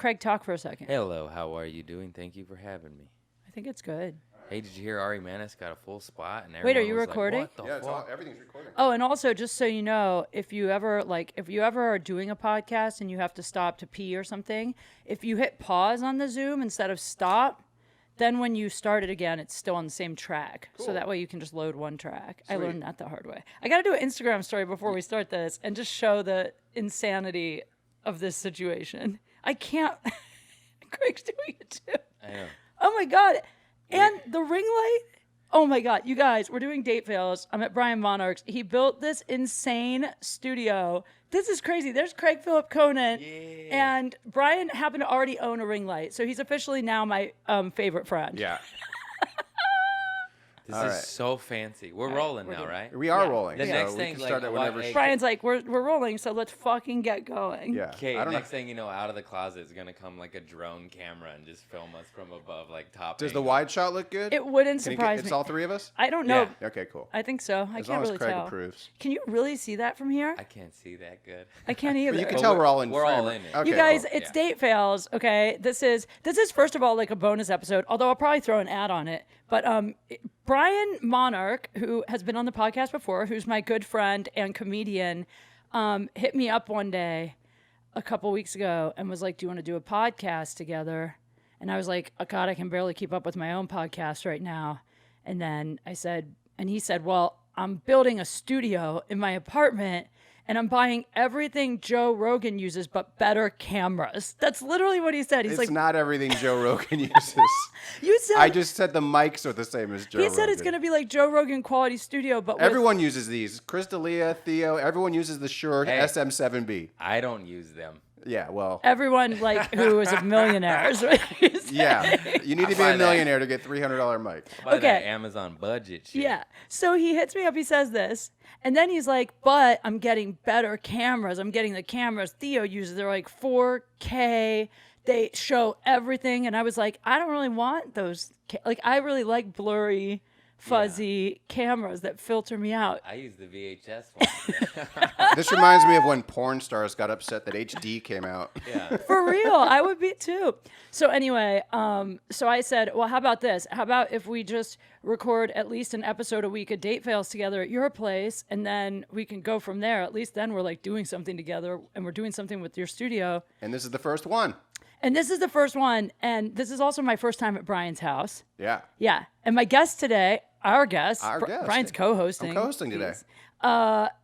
Craig talk for a second. Hello, how are you doing? Thank you for having me. I think it's good. Hey, did you hear Ari Manis got a full spot? And Wait, are everyone you was recording? Like, what the fuck? Everything's recording. Oh, and also, just so you know, if you ever are doing a podcast and you have to stop to pee or something, if you hit pause on the Zoom instead of stop, then when you start it again, it's still on the same track. Cool. So that way you can just load one track. Sweet. I learned that the hard way. I got to do an Instagram story before we start this and just show the insanity of this situation. I can't. Craig's doing it too. I know. Oh my God. And the ring light. Oh my God. You guys, we're doing date fails. I'm at Brian Monarch's. He built this insane studio. This is crazy. There's Craig Philip Conant. Yeah. And Brian happened to already own a ring light. So he's officially now my favorite friend. Yeah. This All is right. so fancy. We're rolling now, right? We are Yeah. rolling. The so next we thing, can like, start it what- whenever. hey, Brian's like, we're rolling, so let's fucking get going. Yeah. Okay, I don't know. next thing you know, out of the closet is going to come like a drone camera and just film us from above, like top Does the angle. wide shot look good? It wouldn't Can you surprise It's me. all three of us? I don't know. Yeah. Okay, cool. I think so. I As can't long as really Craig tell. approves. Can you really see that from here? I can't see that good. I can't either. But you can But tell we're all in we're frame. all in it. Okay, You guys, cool. it's Yeah. date fails. Okay, this is first of all like a bonus episode. Although I'll probably throw an ad on it. But Brian Monarch, who has been on the podcast before, who's my good friend and comedian, hit me up one day a couple weeks ago and was like, "Do you want to do a podcast together?" And I was like, "Oh God, I can barely keep up with my own podcast right now." And then I said, and he said, "Well, I'm building a studio in my apartment." And I'm buying everything Joe Rogan uses, but better cameras. That's literally what he said. He's It's like, not everything Joe Rogan uses. you said, I just said the mics are the same as Joe he Rogan. said it's going to be like Joe Rogan quality studio, but with, Everyone uses these. Chris D'Elia, Theo, everyone uses the Shure Hey. SM7B. I don't use them. Yeah, well, everyone like who is a millionaire. Is what he's saying. yeah. You need to be buy a that. millionaire to get $300 mic. By that Okay. Amazon budget shit. Yeah. So he hits me up. He says this. And then he's like, but I'm getting better cameras. I'm getting the cameras Theo uses. They're like 4K. They show everything. And I was like, I don't really want those. Like, I really like blurry, fuzzy cameras that filter me out. I use the VHS one. This reminds me of when porn stars got upset that HD came out. Yeah. For real. I would be too. So anyway, so I said, well, how about this? How about if we just record at least an episode a week of Date Fails together at your place, and then we can go from there. At least then we're like doing something together, and we're doing something with your studio. And this is the first one. And this is the first one, and this is also my first time at Brian's house. Yeah. Yeah. And my guest today, our guest, guest. Brian's co-hosting. I'm co-hosting today.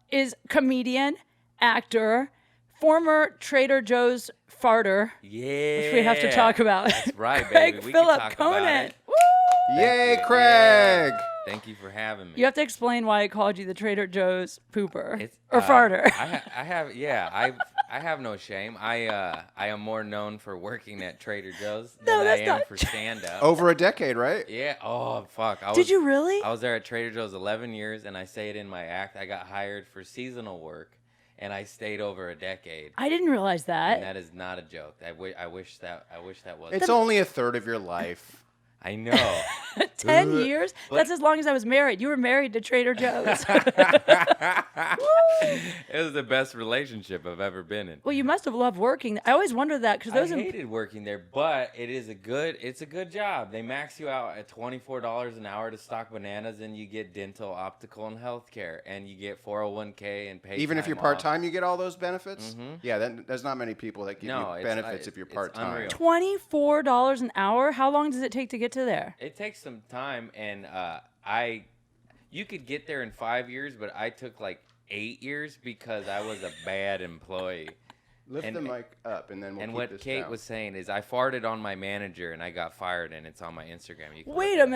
Is comedian, actor, former Trader Joe's farter, Yeah. which we have to talk about. That's right, Craig baby. We Philip can talk about Conant. it. Woo! Yay, you. Craig! Thank you for having me. You have to explain why I called you the Trader Joe's pooper It's, or farter. I have no shame. I am more known for working at Trader Joe's No, than I that's am not for true. stand up. Over a decade, right? Yeah. Oh fuck. Did you really? I was there at Trader Joe's 11 years, and I say it in my act. I got hired for seasonal work, and I stayed over a decade. I didn't realize And that. that is not a joke. I wish that was. It's only a third of your life. I know. 10 years? That's as long as I was married. You were married to Trader Joe's. It was the best relationship I've ever been in. Well, you must have loved working. I always wondered that because those. I hated working there, but it's a good job. They max you out at $24 an hour to stock bananas, and you get dental, optical, and healthcare, and you get 401k and pay. Even if you're time part off. time, you get all those benefits? Yeah, there's not many people that give No, you it's- benefits if you're it's part time. unreal. $24 an hour? How long does it take to get to there? It takes some time, and you could get there in 5 years, but I took like 8 years because I was a bad employee. Lift And- the mic up and then we'll And keep what this Kate down. was saying is I farted on my manager and I got fired, and it's on my Instagram. You can Wait look a it up.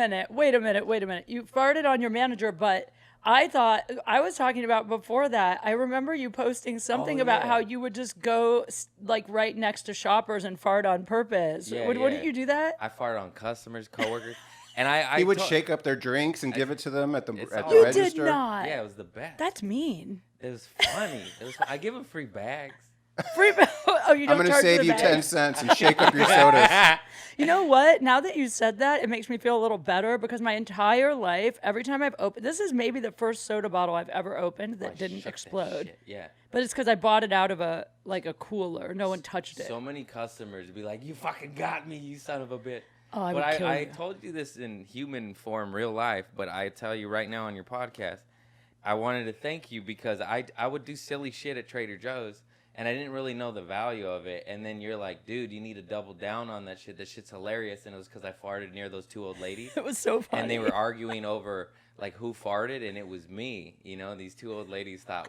minute. You farted on your manager, but I thought I was talking about before that. I remember you posting something Oh, about yeah. how you would just go like right next to shoppers and fart on purpose. Yeah, Wouldn't yeah. you do that? I farted on customers, coworkers, and I He would told- shake up their drinks and give it to them at the It's at all- the You register. did not. Yeah, it was the best. That's mean. It was funny. I give them free bags. Free. Oh, you don't I'm going to charge for save the you bag? 10 cents and shake up your sodas. You know what? Now that you said that, it makes me feel a little better because my entire life, every time I've opened, this is maybe the first soda bottle I've ever opened that didn't Shook that explode. shit, yeah. But it's because I bought it out of a cooler. No one touched it. So many customers would be like, "You fucking got me, you son of a bitch." Oh, I but would kill I you. told you this in human form, real life. But I tell you right now on your podcast, I wanted to thank you because I would do silly shit at Trader Joe's. And I didn't really know the value of it. And then you're like, dude, you need to double down on that shit. That shit's hilarious. And it was because I farted near those two old ladies. It was so funny. And they were arguing over, like, who farted. And it was me. You know, these two old ladies thought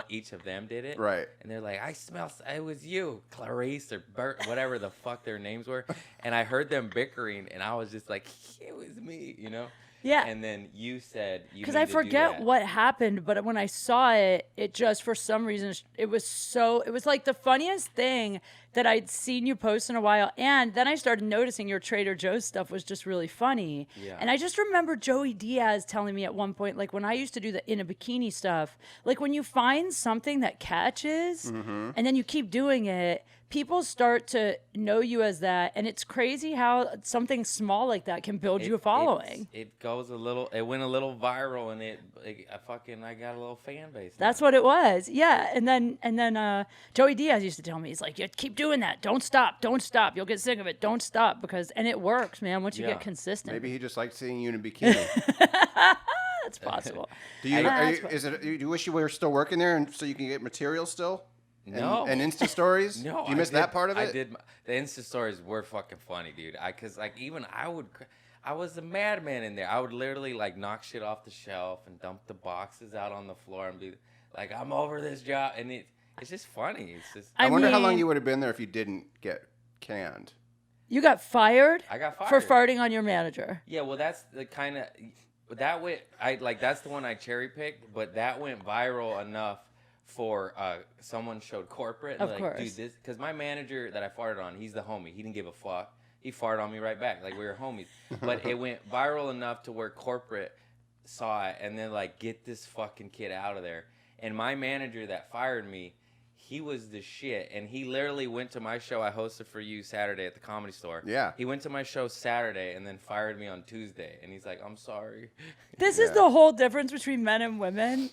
each of them did it. Right. And they're like, I smell, it was you, Clarice or Bert, whatever the fuck their names were. And I heard them bickering. And I was just like, it was me, you know? Yeah. And then you said you because need I to do forget that. what happened, but when I saw it, it just for some reason it was like the funniest thing that I'd seen you post in a while, and then I started noticing your Trader Joe's stuff was just really funny. Yeah. And I just remember Joey Diaz telling me at one point, like when I used to do the in a bikini stuff, like when you find something that catches and then you keep doing it, people start to know you as that, and it's crazy how something small like that can build you a following. It went a little viral, and I got a little fan base. That's what it was. Yeah. And then Joey Diaz used to tell me, he's like, you keep doing that. Don't stop. Don't stop. You'll get sick of it. Don't stop. And it works, man, once you get consistent. Maybe he just liked seeing you in a bikini. That's possible. Do you wish you were still working there and so you can get material still? No. And Insta stories? No, Do you miss that part of it? I did. The Insta stories were fucking funny, dude. Cause I was a madman in there. I would literally like knock shit off the shelf and dump the boxes out on the floor and be like, I'm over this job. And it's just funny. It's just. I wonder how long you would have been there if you didn't get canned. You got fired? I got for fired. farting on your manager. Yeah, well, that's the kind of that went. That's the one I cherry picked, but that went viral enough for someone showed corporate. Of like, course. Dude, this because my manager that I farted on, he's the homie. He didn't give a fuck. He farted on me right back, like we were homies. But it went viral enough to where corporate saw it and then like, get this fucking kid out of there. And my manager that fired me, he was the shit. And he literally went to my show I hosted for you Saturday at the Comedy Store. Yeah. He went to my show Saturday and then fired me on Tuesday. And he's like, I'm sorry. This is the whole difference between men and women.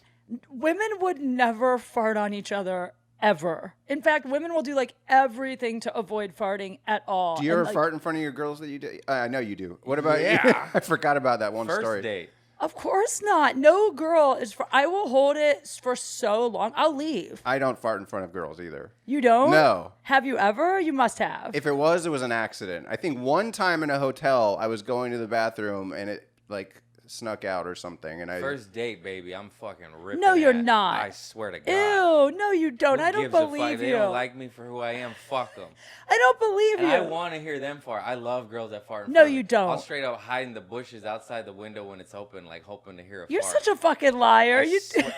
Women would never fart on each other ever. In fact, women will do like everything to avoid farting at all. Do you ever fart in front of your girls that you do? I know you do. What about you? Yeah. I forgot about that one First story. date. Of course not. No girl is I will hold it for so long. I'll leave. I don't fart in front of girls either. You don't? No. Have you ever? You must have. If it was an accident. I think one time in a hotel, I was going to the bathroom and it like snuck out or something. And First date, baby. I'm fucking ripping. No, you're at. not. I swear to God. Ew, no, you don't. Who I don't gives a fuck? believe They you. don't like me for who I am. Fuck them. I don't believe And you. I want to hear them fart. I love girls that fart. In No, front of you me. don't. I'll straight up hide in the bushes outside the window when it's open, like hoping to hear a You're fart. such a fucking liar.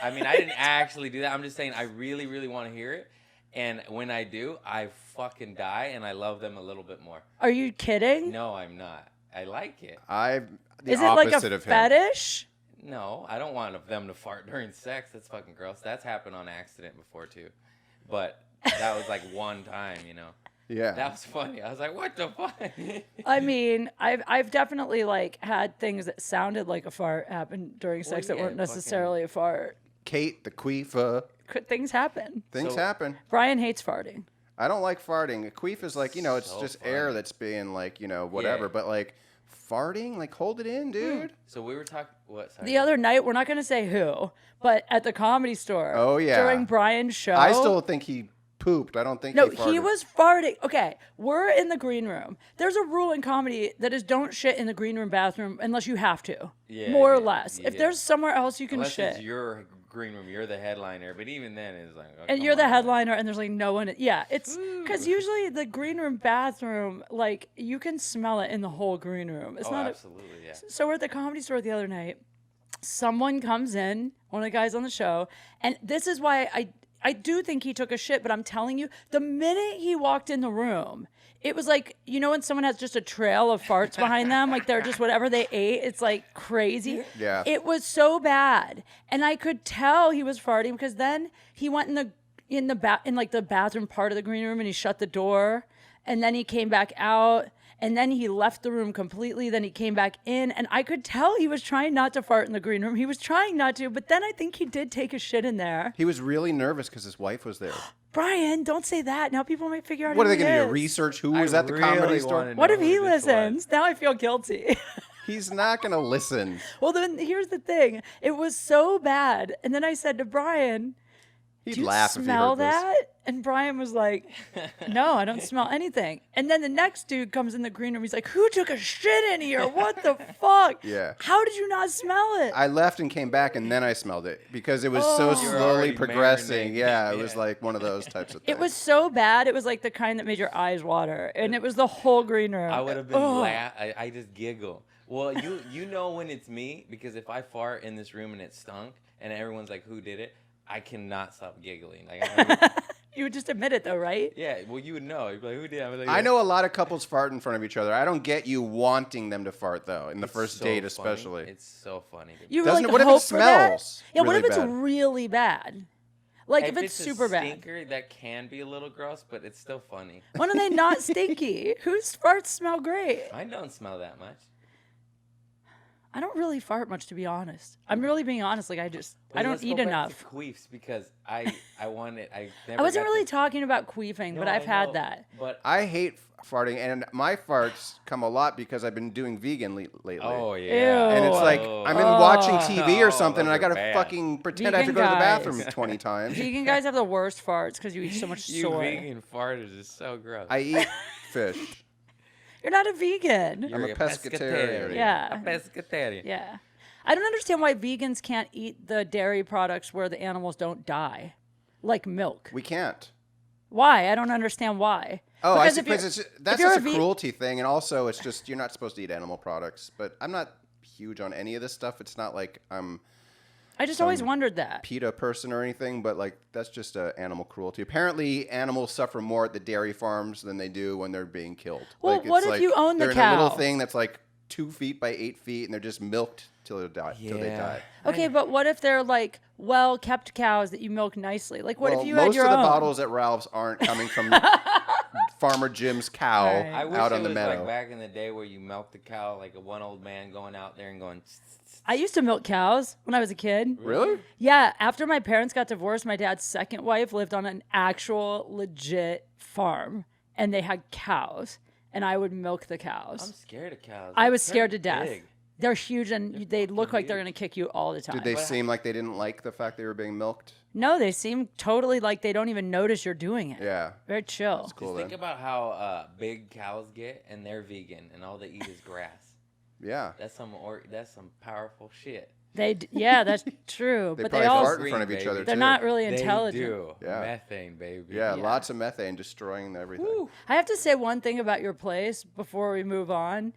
I mean, I didn't actually do that. I'm just saying I really, really want to hear it. And when I do, I fucking die, and I love them a little bit more. Are you kidding? No, I'm not. I like it. Is it like a of him. fetish? No, I don't want them to fart during sex. That's fucking gross. That's happened on accident before, too. But that was like one time, you know. Yeah. That was funny. I was like, what the fuck? I mean, I've definitely like had things that sounded like a fart happen during sex that yeah, weren't necessarily a fart. Kate, the queefa. Things happen. Things happen. Brian hates farting. I don't like farting. A queef is like, it's So just funny. air that's being like, whatever. Yeah. But like farting, like hold it in, dude. So we were talking, what? Sorry. The other night, we're not going to say who, but at the Comedy Store. Oh, yeah. During Brian's show. I still think he pooped. I don't think No, he farted. he was farting. Okay, we're in the green room. There's a rule in comedy that is don't shit in the green room bathroom unless you have to. Yeah, More or yeah, less. If yeah. there's somewhere else you can Unless shit. it's your green room, you're the headliner. But even then, it's like, oh, And come you're the on. headliner, and there's like no one. Yeah, it's because usually the green room bathroom, like you can smell it in the whole green room. It's Oh, not. absolutely, yeah. So we're at the Comedy Store the other night. Someone comes in, one of the guys on the show, and this is why I do think he took a shit. But I'm telling you, the minute he walked in the room, it was like, when someone has just a trail of farts behind them, like they're just whatever they ate, it's like crazy. Yeah. It was so bad. And I could tell he was farting because then he went in the in like the bathroom part of the green room, and he shut the door, and then he came back out, and then he left the room completely. Then he came back in, and I could tell he was trying not to fart in the green room. He was trying not to, but then I think he did take a shit in there. He was really nervous because his wife was there. Brian, don't say that. Now people might figure out What who are they he going to do? is. Research who I was at the comedy really store? wanna What know if he who this was. listens? Now I feel guilty. He's not going to listen. Well, then here's the thing. It was so bad. And then I said to Brian, He'd do you laugh if he smell heard this. that? And Brian was like, no, I don't smell anything. And then the next dude comes in the green room. He's like, who took a shit in here? What the fuck? Yeah. How did you not smell it? I left and came back, and then I smelled it because it was Oh. so You were slowly already progressing. marinating. Yeah, it was Yeah. like one of those types of things. It was so bad. It was like the kind that made your eyes water. And it was the whole green room. I would have been Ugh. I just giggle. Well, you know when it's me because if I fart in this room and it stunk and everyone's like, who did it? I cannot stop giggling. Like, You would just admit it though, right? yeah, well, you would know. You'd be like, who did it? I was like, I know a lot of couples fart in front of each other. I don't get you wanting them to fart though in the It's first so date, funny. especially. It's so funny. to me. You Doesn't like it- what if it hope for that? smells Yeah, what really if it's bad? really bad? Like if it's a super bad. stinker, that can be a little gross, but it's still funny. When are they not stinky? Whose farts smell great? I don't smell that much. I don't really fart much, to be honest. I'm really being honest. Like I Wait, don't let's go eat back to enough. queefs because I wanted I never I wasn't got really to- talking about queefing, No, but I've I had know, that. But I hate farting, and my farts come a lot because I've been doing vegan lately. oh yeah, And it's like Oh. I'm in watching TV or Oh, something, and those I gotta are bad. fucking pretend I have to Vegan go to the guys. bathroom 20 times. Vegan guys have the worst farts because you eat so much you soy. vegan farters is so gross. I eat fish. You're not a vegan. I'm a pescatarian. Yeah. A pescatarian. Yeah. I don't understand why vegans can't eat the dairy products where the animals don't die, like milk. We can't. Why? I don't understand why. Oh, Because I if see. you're- Because if that's you're just a ve- cruelty thing, and also it's just you're not supposed to eat animal products. But I'm not huge on any of this stuff. It's not like I'm I just always wondered that. PETA person or anything, but like that's just animal cruelty. Apparently, animals suffer more at the dairy farms than they do when they're being killed. Well, like, what it's if like you own the they're in a little cow? thing that's like 2 feet by 8 feet, and they're just milked till they die. Till they Yeah. die. Okay, but what if they're like well-kept cows that you milk nicely? Like, what Well, if you had most your of the own? bottles at Ralph's aren't coming from Farmer Jim's cow Right. I wish out it on the was meadow. like back in the day where you milk the cow, like a one old man going out there and going. "Tss, tss, tss." I used to milk cows when I was a kid. Really? Yeah, after my parents got divorced, my dad's second wife lived on an actual legit farm, and they had cows, and I would milk the I'm cows. scared of cows. I They're was scared to pretty death. big. They're huge, and they look like they're huge. going to kick you all the time. Did they But- seem like they didn't like the fact they were being milked? No, they seem totally like they don't even notice you're doing it. Yeah. Very chill. Cool Just think then. about how big cows get, and they're vegan, and all they eat is grass. Yeah. That's some powerful shit. Yeah, that's true. They but probably they all fart in front of each Green, other baby. they're too. not really They intelligent. do. Yeah. Methane, baby. Yeah, Yeah. lots of methane destroying everything. I have to say one thing about your place before we move on.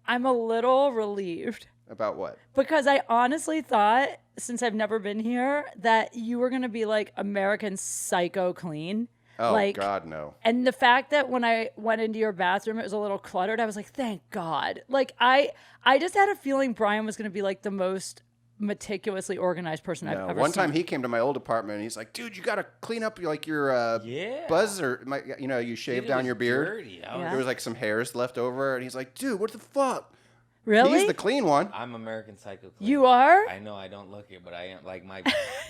I'm a little relieved About what? because I honestly thought, since I've never been here, that you were gonna be like American Psycho clean. Oh like, God, no. And the fact that when I went into your bathroom, it was a little cluttered. I was like, thank God. Like I just had a feeling Brian was gonna be like the most meticulously organized person I've No. ever One seen. time he came to my old apartment and he's like, "Dude, you gotta clean up your Yeah. buzzer. You shave It down was your beard. dirty. Yeah. There was like some hairs left over, and he's like, "Dude, what the fuck?" Really? He's the clean one. I'm American Psycho. Clean. You are? I know I don't look it, but I am. Like my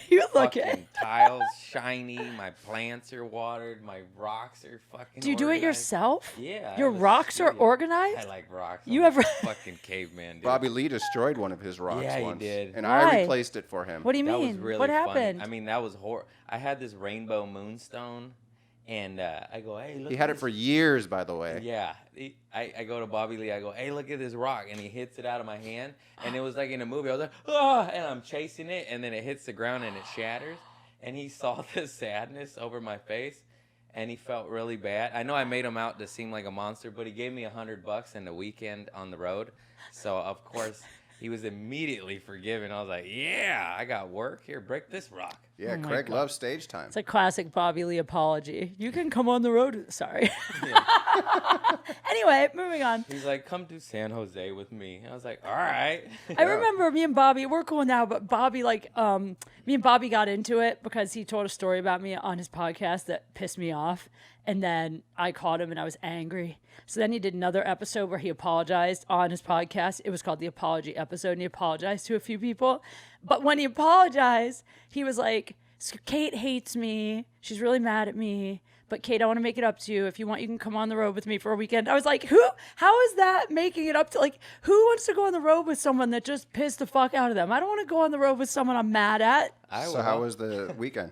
You look fucking it. tiles shiny, my plants are watered, my rocks are fucking. Do you do it organized. yourself? Yeah. I Your have a rocks are studio. organized? I like rocks. You I'm a ever- fucking caveman, dude. Bobby Lee destroyed one of his rocks Yeah, he once, did. and Why? I replaced it for him. What do you That mean? was really what funny. happened? I mean, that was I had this rainbow moonstone, and I go, hey, look. He at had it this for years, by the way. Yeah, I go to Bobby Lee. I go, hey, look at this rock, and he hits it out of my hand, and it was like in a movie. I was like, ah, and I'm chasing it, and then it hits the ground and it shatters, and he saw the sadness over my face, and he felt really bad. I know I made him out to seem like a monster, but he gave me $100 and a weekend on the road, so of course. He was immediately forgiven. I was like, yeah, I got work. Here, break this rock. Yeah, Oh my Craig God. loves stage time. It's a classic Bobby Lee apology. You can come on the road. Sorry. Anyway, moving on. He's like, come to San Jose with me. I was like, all right. I remember me and Bobby, we're cool now, but Bobby, me and Bobby got into it because he told a story about me on his podcast that pissed me off. And then I caught him and I was angry. So then he did another episode where he apologized on his podcast. It was called the apology episode, and he apologized to a few people. But when he apologized, he was like, Kate hates me. She's really mad at me. But Kate, I want to make it up to you. If you want, you can come on the road with me for a weekend. I was like, how is that making it up to, like, who wants to go on the road with someone that just pissed the fuck out of them? I don't want to go on the road with someone I'm mad at. So how was the weekend?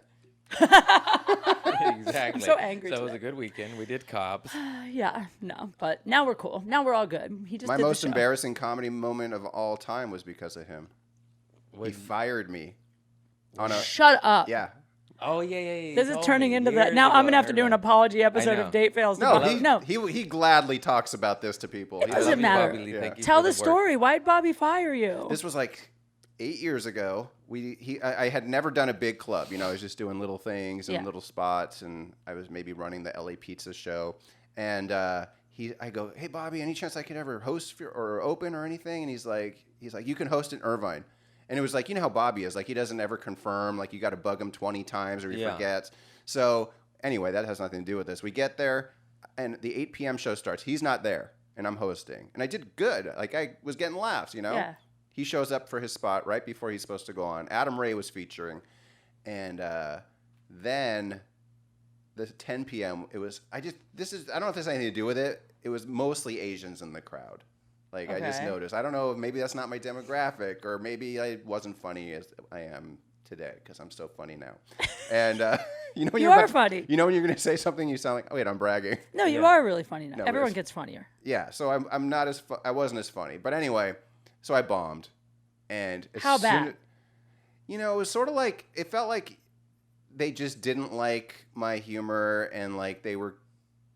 Exactly. I'm so angry So it was today. a good weekend. We did Cobb's. Yeah, no, but now we're cool. Now we're all good. He just My did the most show. embarrassing comedy moment of all time was because of him. He fired me on a Shut up. yeah. Oh, yeah. you This is told turning me into years that. Now ago. I'm going to have to do an apology episode know. of Date Fails. No, No. he gladly talks about this to people. It He doesn't doesn't- matter. Bobby Lee, Yeah. thank you Tell for the work. story. Why did Bobby fire you? This was like 8 years ago. I had never done a big club. I was just doing little things and Yeah. little spots, and I was maybe running the LA Pizza show. And I go, hey Bobby, any chance I could ever host or open or anything? And he's like, you can host in Irvine. And it was like, you know how Bobby is, like he doesn't ever confirm, like you got to bug him 20 times or he Yeah. forgets. So anyway, that has nothing to do with this. We get there, and the 8 p.m. show starts. He's not there, and I'm hosting, and I did good. Like I was getting laughs, Yeah. He shows up for his spot right before he's supposed to go on. Adam Ray was featuring, and then the 10 p.m. It was I don't know if this has anything to do with it. It was mostly Asians in the crowd. Like I just Okay. noticed. I don't know. Maybe that's not my demographic, or maybe I wasn't funny as I am today because I'm so funny now. And when You you're are about to- funny. when you're going to say something, you sound like, oh wait, I'm bragging. No, you Yeah. are really funny now. No, Everyone it's- gets funnier. Yeah, so I'm not as I wasn't as funny, but anyway, so I bombed, and as How soon bad? as- it was sort of like it felt like they just didn't like my humor, and like they were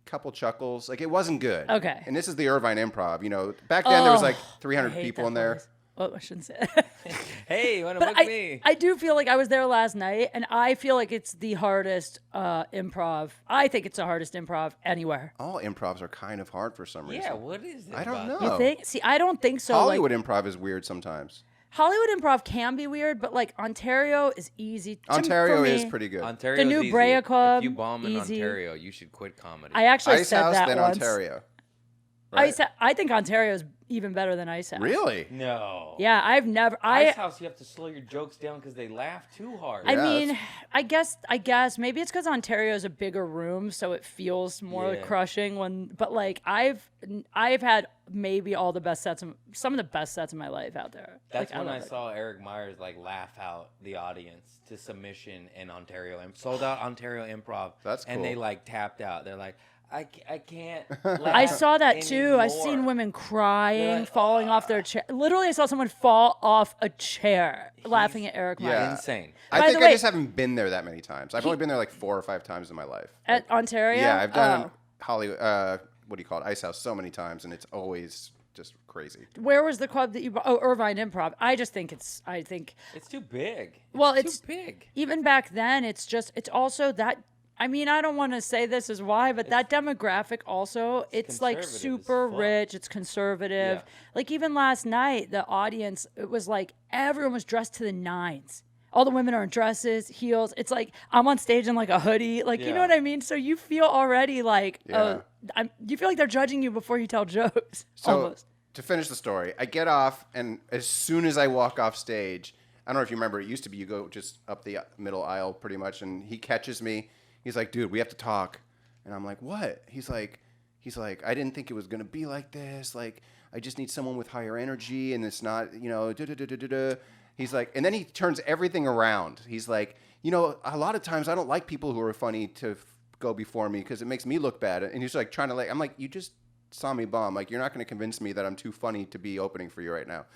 a couple chuckles, like it wasn't good. Okay. And this is the Irvine Improv, Back then there was like I 300 hate people that in there. place. Oh, I shouldn't say it. Hey, you want to But book me? I do feel like I was there last night, and I feel like it's the hardest improv. I think it's the hardest improv anywhere. All improvs are kind of hard for some reason. Yeah, what is it? I don't about know. You think? See, I don't think so. Hollywood Like, improv is weird sometimes. Hollywood improv can be weird, but like Ontario is easy. Ontario for me. is pretty good. Ontario's The new easy. Brea Club, If you bomb in easy. Ontario, you should quit comedy. I actually Ice said House, that then once. Ontario. Right? I think Ontario is even better than Ice House. Really? No. Yeah, I've never. Ice House, you have to slow your jokes down because they laugh too hard. I Yeah, mean, that's- I guess maybe it's because Ontario is a bigger room, so it feels more Yeah. crushing. But like I've had maybe all the best sets, some of the best sets in my life out there. That's like, when I love it. saw Eric Myers like laugh out the audience to submission in Ontario and sold out Ontario Improv. That's And they cool. like tapped out. They're like, I can't. I laugh saw that too. I've anymore." seen women crying, They're like, falling off their chair. Literally, I saw someone fall off a chair laughing at Eric Myers. Yeah. Insane. I By think the way- I just haven't been there that many times. I've only been there like 4 or 5 times in my life. At Ontario? Yeah, I've done Oh. Hollywood. What do you call it? Ice House so many times, and it's always just crazy. Where was the club that you? Oh, Irvine Improv. I just think it's. I think It's too big. Well, too it's- big. even back then, it's also that. I mean, I don't want to say this is why, but that demographic also, it's like conservative as super fuck. rich. It's conservative. Yeah. Like even last night, the audience, it was like everyone was dressed to the nines. All the women are in dresses, heels. It's like I'm on stage in like a hoodie. Like, you know Yeah. what I mean? So you feel already like, Yeah. you feel like they're judging you before you tell jokes. So almost. to finish the story, I get off, and as soon as I walk off stage, I don't know if you remember, it used to be you go just up the middle aisle pretty much, and he catches me. He's like, dude, we have to talk. And I'm like, what? He's like, I didn't think it was going to be like this. Like, I just need someone with higher energy, and it's not, da-da-da-da-da-da. He's like, and then he turns everything around. He's like, a lot of times I don't like people who are funny to go before me because it makes me look bad. And he's like trying to I'm like, you just saw me bomb. Like, you're not going to convince me that I'm too funny to be opening for you right now.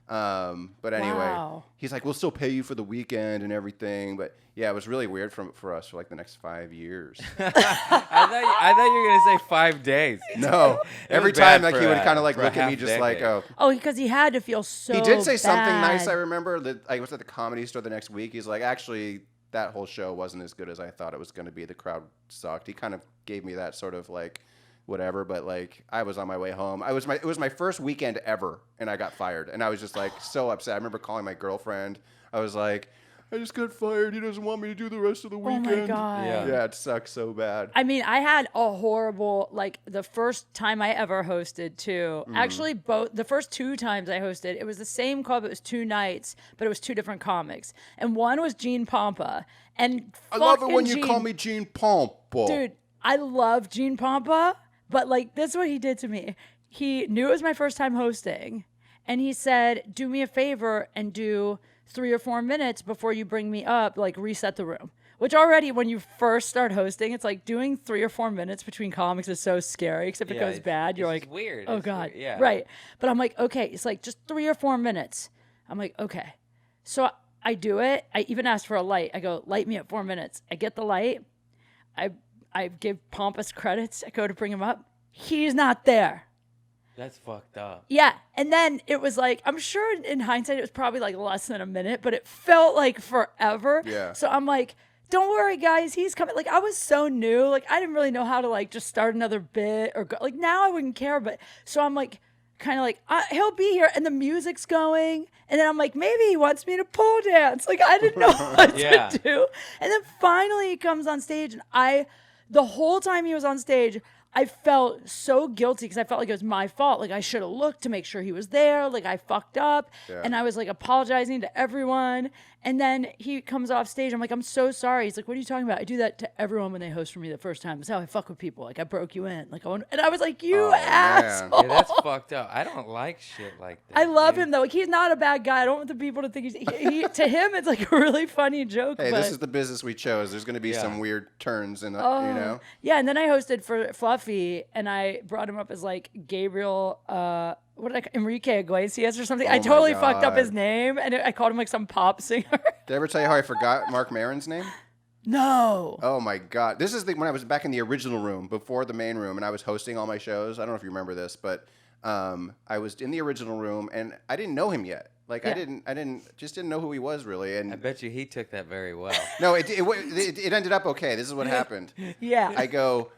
But anyway, Wow. he's like, we'll still pay you for the weekend and everything. But yeah, it was really weird for us for like the next 5 years. I thought you were gonna say 5 days. No, every was bad time like for he would a- kind of like for a look at me half just like, decade. oh. Because he had to feel so He did say something nice. bad. I remember that I was at the Comedy Store the next week. He's like, actually, that whole show wasn't as good as I thought it was going to be. The crowd sucked. He kind of gave me that sort of like whatever, but like I was on my way home. It was my first weekend ever, and I got fired, and I was just like so upset. I remember calling my girlfriend. I was like, I just got fired. He doesn't want me to do the rest of the Oh weekend. my God. Yeah, it sucks so bad. I mean, I had a horrible, like the first time I ever hosted too. Actually, the first 2 times I hosted, it was the same club. It was 2 nights, but it was 2 different comics. And one was Gene Pompa. And I love it when fucking you call me Gene Pompa. Dude, I love Gene Pompa, but like this is what he did to me. He knew it was my first time hosting, and he said, do me a favor and do 3 or 4 minutes before you bring me up, like reset the room. Which already, when you first start hosting, it's like doing 3 or 4 minutes between comics is so scary. Because if it goes bad, you're it's like, weird. oh It's God, weird. Yeah. right. But I'm like, okay, it's like just 3 or 4 minutes. I'm like, okay. So I do it. I even asked for a light. I go, light me at 4 minutes. I get the light. I give Pompous credits. I go to bring him up. He's not there. That's fucked up. Yeah. And then it was like, I'm sure in hindsight, it was probably like less than a minute, but it felt like forever. Yeah. So I'm like, don't worry, guys. He's coming. Like, I was so new. Like, I didn't really know how to like just start another bit or go. Like, now I wouldn't care. But so I'm like, kind of like, he'll be here. And the music's going. And then I'm like, maybe he wants me to pole dance. Like, I didn't know what to do. And then finally he comes on stage. And the whole time he was on stage, I felt so guilty because I felt like it was my fault. Like I should have looked to make sure he was there. Like I fucked up. Yeah. And I was like apologizing to everyone. And then he comes off stage. I'm like, I'm so sorry. He's like, what are you talking about? I do that to everyone when they host for me the first time. That's how I fuck with people. Like I broke you in. Like and I was like, you asshole. Yeah, that's fucked up. I don't like shit like that. I love him though. Like he's not a bad guy. I don't want the people to think he to him it's like a really funny joke. Hey, but, this is the business we chose. There's going to be some weird turns in the, you know. Yeah, and then I hosted for Fluffy, and I brought him up as like Gabriel, Enrique Iglesias or something. I my totally fucked up God. his name, and I called him like some pop singer. Did I ever tell you how I forgot Mark Maron's name? No. Oh my God! This is when I was back in the original room before the main room, and I was hosting all my shows. I don't know if you remember this, but I was in the original room, and I didn't know him yet. Like Yeah. I didn't know who he was really. And I bet you he took that very well. no, it ended up okay. This is what happened. Yeah. I go,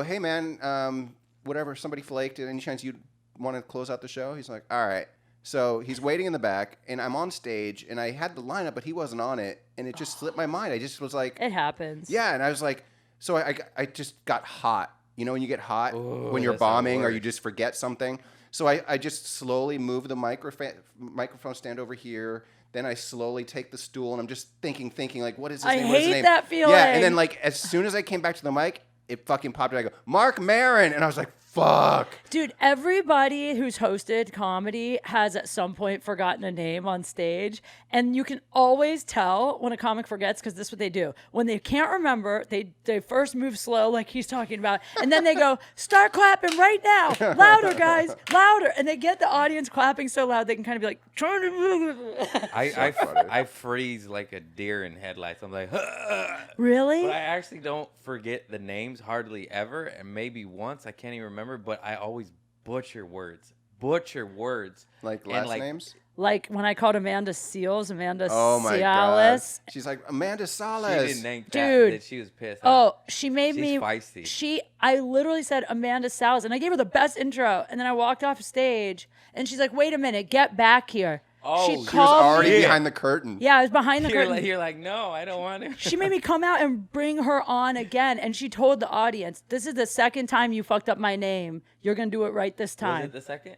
hey man, whatever. Somebody flaked. Any chance you want to close out the show? He's like, all right. So he's waiting in the back, and I'm on stage, and I had the lineup, but he wasn't on it, and it just slipped my mind. I just was like, It happens. yeah, and I was like, so I just got hot. You know when you get hot Ooh, when you're that's the bombing or worst. you just forget something. So I just slowly move the microphone stand over here. Then I slowly take the stool, and I'm just thinking like, what is his I name? What is his hate name? that feeling. Yeah, and then like as soon as I came back to the mic, it fucking popped. And I go, Mark Maron, and I was like, fuck. Dude, everybody who's hosted comedy has at some point forgotten a name on stage. And you can always tell when a comic forgets because this is what they do. When they can't remember, they first move slow like he's talking about. And then they go, start clapping right now. Louder, guys. Louder. And they get the audience clapping so loud they can kind of be like, turn to move. I freeze like a deer in headlights. I'm like, Really? but I actually don't forget the names hardly ever, and maybe once I can't even remember. But I always butcher words. Like And, last names? Like when I called Amanda Seals, Amanda Oh my Cialis. God. She's like, Amanda She Salas. didn't name Dude. that she was pissed. Oh, she made She's me feisty. I literally said Amanda Salas, and I gave her the best intro, and then I walked off stage, and she's like, "Wait a minute, get back here." Oh, she she was She was called already me. behind the curtain. Yeah, I was behind the You're curtain. like, you're like, no, I don't want to. She made me come out and bring her on again, and she told the audience, "This is the second time you fucked up my name. You're gonna do it right this Was time." it the second?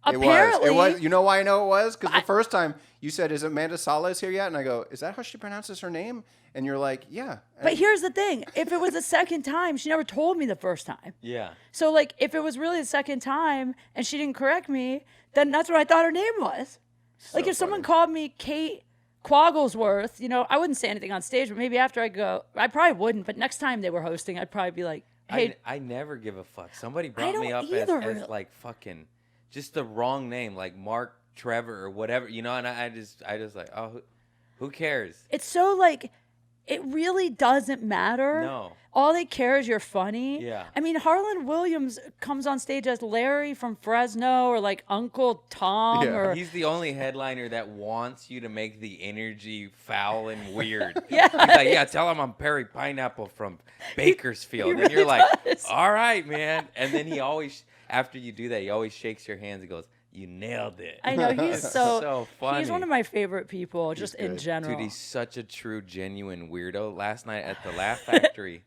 Apparently, It was. You know why I know it was? Because the first time you said, "Is Amanda Salas here yet?" And I go, "Is that how she pronounces her name?" And you're like, "Yeah." But here's the thing: if it was the second time, she never told me the first time. Yeah. So, like, if it was really the second time and she didn't correct me, then that's what I thought her name was. Like, if someone called me Kate Quagglesworth, you know, I wouldn't say anything on stage, but maybe after I go, I probably wouldn't. But next time they were hosting, I'd probably be like, hey, I never give a fuck. Somebody I brought me don't up either, as really. like fucking just the wrong name, like Mark Trevor or whatever, you know. And I just like, oh, who cares? It's so like, it really doesn't matter. No. All they care is you're funny. Yeah. I mean, Harlan Williams comes on stage as Larry from Fresno or like Uncle Tom Yeah. or He's the only headliner that wants you to make the energy foul and weird. Yeah. He's like, yeah, tell him I'm Perry Pineapple from Bakersfield. he And really you're like, does. all right, man. And then he always, after you do that, he always shakes your hands and goes, you nailed it. I know he's It's so, so funny. he's one of my favorite people just in good. general. Dude, he's such a true, genuine weirdo. Last night at the Laugh Factory,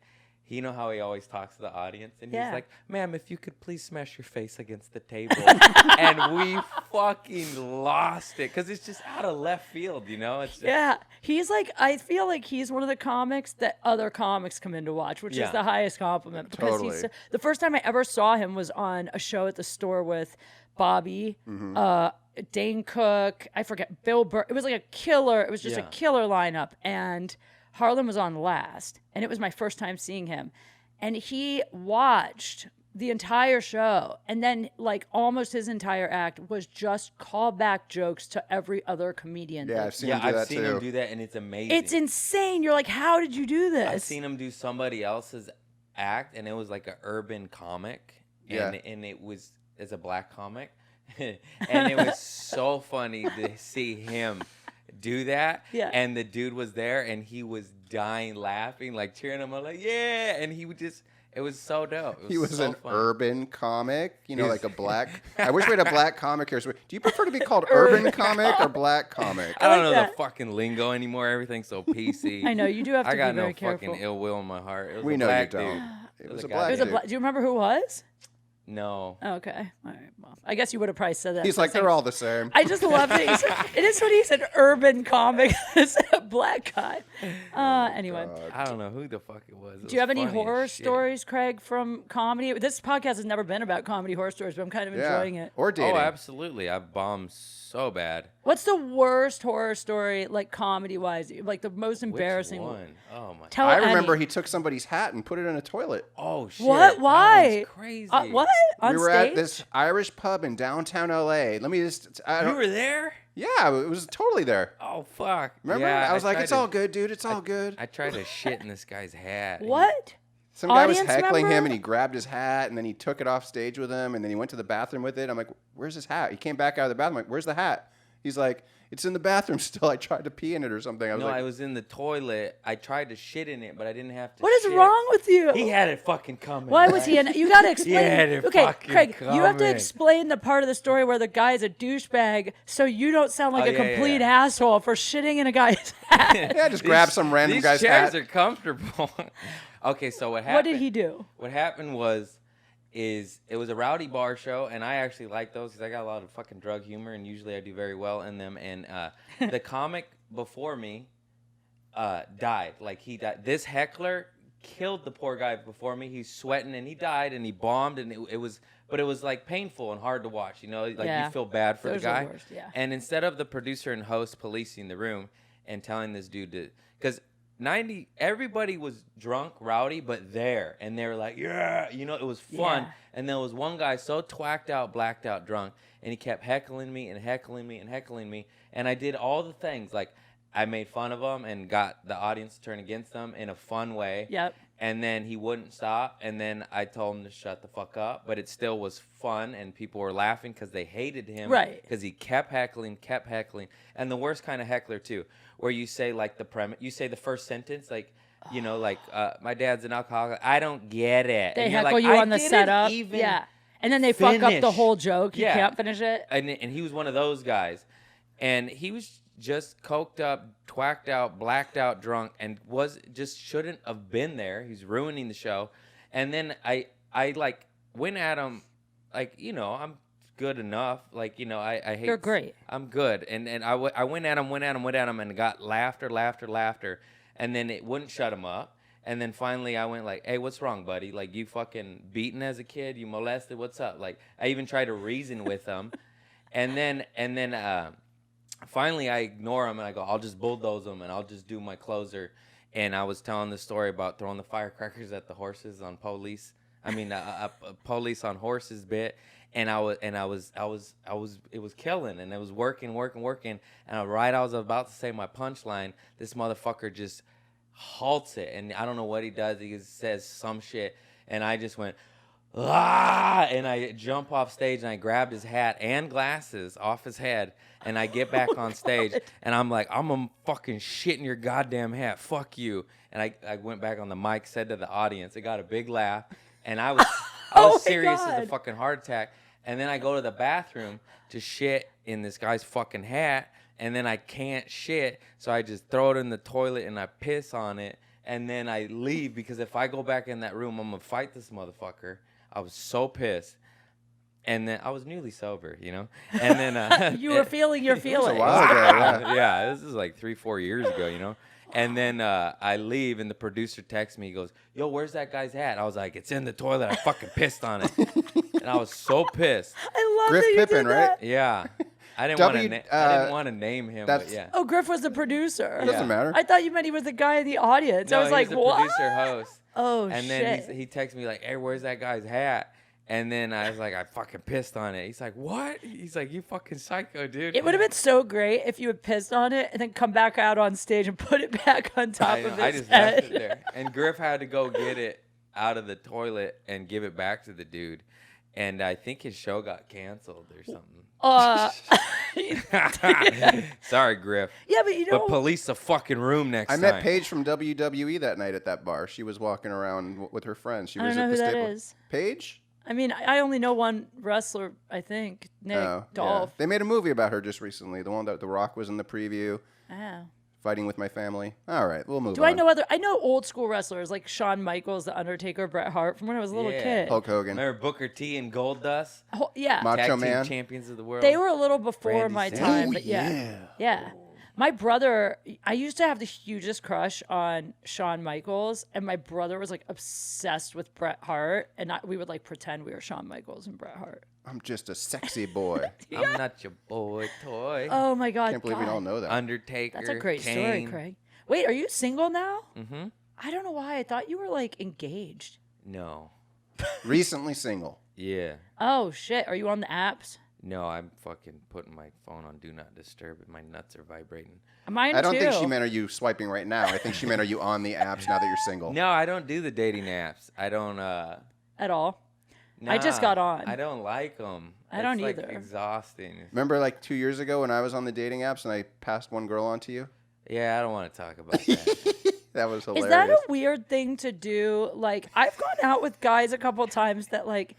you know how he always talks to the audience? And Yeah. he's like, ma'am, if you could please smash your face against the table. And we fucking lost it because it's just out of left field, you know? It's just, Yeah, he's like, I feel like he's one of the comics that other comics come in to watch, which Yeah. is the highest compliment. Because Totally. he's the first time I ever saw him was on a show at the store with Bobby, Dane Cook, I forget, Bill Burr. It was like a killer. It was just a Yeah. killer lineup, and Harlan was on last, and it was my first time seeing him, and he watched the entire show, and then like almost his entire act was just callback jokes to every other comedian. Yeah, Like, I've seen yeah, him do I've that seen too. him do that, and it's amazing. it's insane. You're like, how did you do this? I've seen him do somebody else's act, and it was like an urban comic. Yeah. And it was as a black comic. And it was so funny to see him do that. Yeah. And the dude was there, and he was dying laughing, like cheering him on, like, yeah. And he would just, it was so dope. It He was so an fun. urban comic, you know, He's- like a black. I wish we had a black comic here. So do you prefer to be called urban comic or black comic? I don't like know that. the fucking lingo anymore. Everything's so PC. I know you do have to I got be very no careful. fucking ill will in my heart. It was We a know you black don't. dude. It was a guy. black It was a dude. do you remember who it was? No. Oh, okay, all right. Well, I guess you would have probably said that. He's So like, saying- they're all the same. I just love it. He said, it is what he said. Urban comic. It's a black guy. Anyway, I don't know who the fuck it was. It do you have was any funny as horror shit. stories, Craig, from comedy? This podcast has never been about comedy horror stories, but I'm kind of enjoying it. Or dating. Oh, absolutely. I bombed so bad. What's the worst horror story, like comedy-wise? Like the most Which embarrassing one? Oh my. Tell I any. remember he took somebody's hat and put it in a toilet. Oh shit. What? That Why? was crazy. What? On We were stage? at this Irish pub in downtown LA. Let me just. I You don't, were there? yeah, it was totally there. Oh fuck. Remember? Yeah, I was like, tried it's to- all good, dude. It's all good. I tried to shit in this guy's hat. What? Some guy was Audience heckling member? him, and he grabbed his hat, and then he took it off stage with him, and then he went to the bathroom with it. I'm like, "Where's his hat?" He came back out of the bathroom. I'm like, "Where's the hat?" He's like, "It's in the bathroom still. I tried to pee in it or something." I was No, like, I was in the toilet. I tried to shit in it, but I didn't have to. What is shit. wrong with you? He had it fucking coming. Why was he in? You gotta explain. had it Okay, fucking Craig, you have to coming. explain the part of the story where the guy is a douchebag, so you don't sound like Oh, a yeah, complete yeah. asshole for shitting in a guy's hat. "Yeah, just grab some random These guy's chairs hat." are comfortable. Okay, so what happened? What did he do? What happened was, it was a rowdy bar show, and I actually like those because I got a lot of fucking drug humor, and usually I do very well in them. And the comic before me died. Like he died. This heckler killed the poor guy before me. He's sweating, and he died, and he bombed, and it was, but it was like painful and hard to watch. You know, like Yeah. you feel bad for Those the are guy. the worst, yeah. And instead of the producer and host policing the room and telling this dude to, because everybody was drunk, rowdy, but there, and they were like, yeah, you know, it was fun. Yeah. And there was one guy so twacked out, blacked out, drunk, and he kept heckling me and heckling me and heckling me, and I did all the things, like I made fun of him and got the audience to turn against him in a fun way. Yep. And then he wouldn't stop, and then I told him to shut the fuck up, but it still was fun, and people were laughing because they hated him. Right. Because he kept heckling, and the worst kind of heckler too, where you say like you say the first sentence, like, you know, like, my dad's an alcoholic. I don't get it. They And you're heckle like, you "I on the didn't setup. even Yeah. And then they fuck up the finish." whole joke. You Yeah. can't finish it. And he was one of those guys, and he was just coked up, twacked out, blacked out, drunk, and just shouldn't have been there. He's ruining the show. And then I like went at him, like, you know, I'm good enough. Like, you know, I hate. You're great. I'm good. And I went at him, and got laughter, and then it wouldn't shut him up. And then finally I went like, hey, what's wrong, buddy? Like, you fucking beaten as a kid? You molested? What's up? Like, I even tried to reason with him. And then finally I ignore him, and I go, I'll just bulldoze him, and I'll just do my closer. And I was telling the story about throwing the firecrackers at the horses on police. I mean, a police on horses bit, and I was, it was killing, and it was working, and right, I was about to say my punchline. This motherfucker just halts it, and I don't know what he does. He says some shit, and I just went, ah, and I jump off stage, and I grabbed his hat and glasses off his head, and I get back on stage, and I'm like, I'm gonna fucking shit in your goddamn hat, fuck you. And I went back on the mic, said to the audience, it got a big laugh, and I was serious as a fucking heart attack. And then I go to the bathroom to shit in this guy's fucking hat, and then I can't shit, so I just throw it in the toilet and I piss on it, and then I leave, because if I go back in that room, I'm gonna fight this motherfucker. I was so pissed. And then I was newly sober, you know? And then you were feeling your feelings. It was a while ago, yeah, this is like 3-4 years ago, you know? And then I leave, and the producer texts me. He goes, yo, where's that guy's hat? I was like, it's in the toilet. I fucking pissed on it. And I was so pissed. I love Griff that you Pippin, did that. right? Yeah. I didn't want to name him, but yeah. Oh, Griff was the producer. It doesn't matter. I thought you meant he was the guy in the audience. No, I was like, he's the what? producer host. Oh, and shit. then he texts me like, hey, where's that guy's hat? And then I was like, I fucking pissed on it. He's like, what? He's like, you fucking psycho, dude. It would have been so great if you had pissed on it and then come back out on stage and put it back on top of his I just head. left it there. And Griff had to go get it out of the toilet and give it back to the dude. And I think his show got canceled or something. Sorry, Griff. Yeah, but you know. But police the fucking room next time. I met Paige from WWE that night at that bar. She was walking around with her friends. She I was don't know at the who that Staple. is. Paige? I mean, I only know one wrestler, I think. Nick Dolph. Yeah. They made a movie about her just recently. The one that The Rock was in the preview. Oh. Fighting with My Family. All right, we'll move on. Do I know I know old school wrestlers like Shawn Michaels, The Undertaker, Bret Hart from when I was a little kid. Hulk Hogan. Remember Booker T and Goldust? Yeah. Macho Tag team Man. champions of the world. They were a little before Randy my Savage. time, Oh, but yeah. yeah. My brother, I used to have the hugest crush on Shawn Michaels, and my brother was like obsessed with Bret Hart, and we would like pretend we were Shawn Michaels and Bret Hart. I'm just a sexy boy. I'm not your boy toy. Oh my God. Can't believe we all know that. Undertaker. That's a great story, Kane. Craig. Wait, are you single now? Mm-hmm. I don't know why. I thought you were like engaged. No. Recently single. Yeah. Oh shit. Are you on the apps? No, I'm fucking putting my phone on Do Not Disturb and my nuts are vibrating. Mine I don't too. think she meant are you swiping right now. I think she meant are you on the apps now that you're single. No, I don't do the dating apps. I don't. At all. Nah, I just got on. I don't like them. I don't it's, either. Like, exhausting. Remember like 2 years ago when I was on the dating apps and I passed one girl on to you? Yeah, I don't want to talk about that. That was hilarious. Is that a weird thing to do? Like, I've gone out with guys a couple times that, like,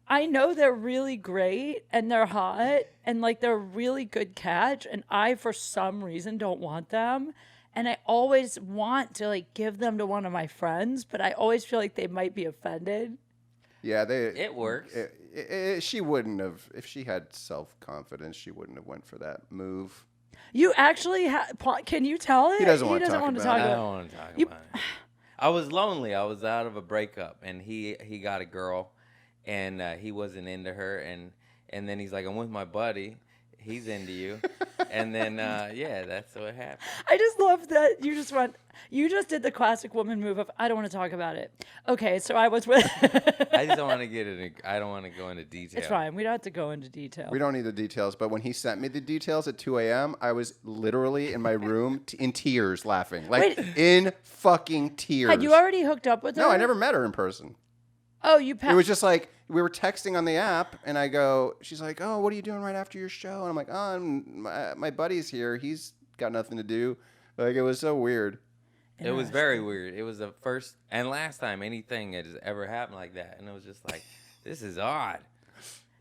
I know they're really great and they're hot and, like, they're a really good catch. And I, for some reason, don't want them. And I always want to, like, give them to one of my friends, but I always feel like they might be offended. Yeah, It works. She wouldn't have, if she had self-confidence, she wouldn't have went for that move. You actually can you tell it? He doesn't want to talk want about to talk it. I about don't want to talk about it. I was lonely. I was out of a breakup, and he got a girl, and he wasn't into her, and then he's like, I'm with my buddy. He's into you. And then, yeah, that's what happened. I just love that you just did the classic woman move of, I don't want to talk about it. Okay, so I was with. I just don't want to I don't want to go into detail. It's fine. We don't have to go into detail. We don't need the details, but when he sent me the details at 2 a.m., I was literally in my room in tears laughing. Like, Wait. in fucking tears. Had you already hooked up with her? No, I never met her in person. Oh, you It was just like, we were texting on the app, and I go, she's like, oh, what are you doing right after your show? And I'm like, oh, my buddy's here. He's got nothing to do. Like, it was so weird. It was very weird. It was the first and last time anything had ever happened like that. And it was just like, this is odd.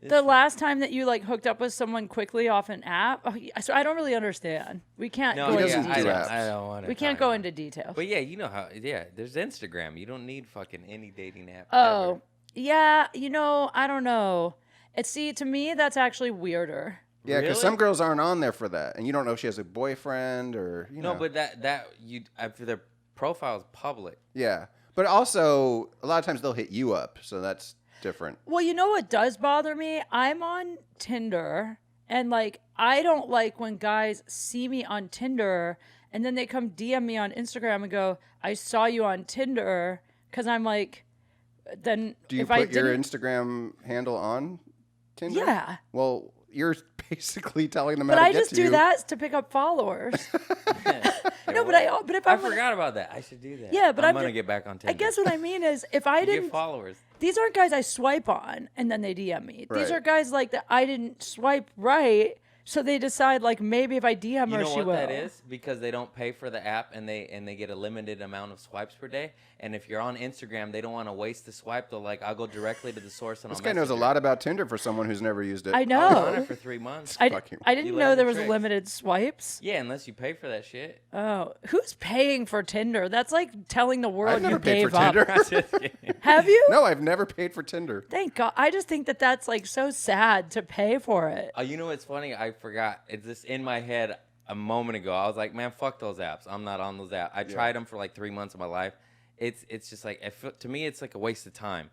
The last time that you like hooked up with someone quickly off an app, so I don't really understand. We can't go into doesn't do details. apps. I don't want to. We can't go into details. But yeah, you know how. Yeah, there's Instagram. You don't need fucking any dating app. Oh, ever. yeah. I don't know. To me, that's actually weirder. Yeah, because Really? some girls aren't on there for that, and you don't know if she has a boyfriend or No, but their profile's public. yeah. But also, a lot of times they'll hit you up, so that's different. Well, you know what does bother me? I'm on Tinder, and like I don't like when guys see me on Tinder and then they come DM me on Instagram and go, "I saw you on Tinder," because I'm like, then Do you if I put your didn't, Instagram handle on Tinder? yeah. Well, you're basically telling them But how to I get just to do you. that to pick up followers. No, but if I I'm gonna- forgot about that. I should do that. Yeah, but I'm I'm gonna ju- get back on I Tinder. guess what I mean is if I You get didn't, followers. these aren't guys I swipe on and then they DM me. These Right. are guys like that I didn't swipe right, so they decide like maybe if I DM You her, know she what will. that is? Because they don't pay for the app and they get a limited amount of swipes per day. And if you're on Instagram, they don't want to waste the swipe. They'll like, I'll go directly to the source and This I'll guy knows a message lot about Tinder for someone who's never used it. I her. I was on know. it for 3 months. Fuck you. I didn't You know learn there the was tricks. limited swipes. Yeah, unless you pay for that shit. Oh, who's paying for Tinder? That's like telling the world I've never you paid gave for up. Tinder. Just kidding. Have you? No, I've never paid for Tinder. Thank God. I just think that that's like so sad to pay for it. You know what's funny? I forgot. It's just in my head a moment ago. I was like, man, fuck those apps. I'm not on those apps. I tried them for like 3 months of my life. It's just like, to me, it's like a waste of time.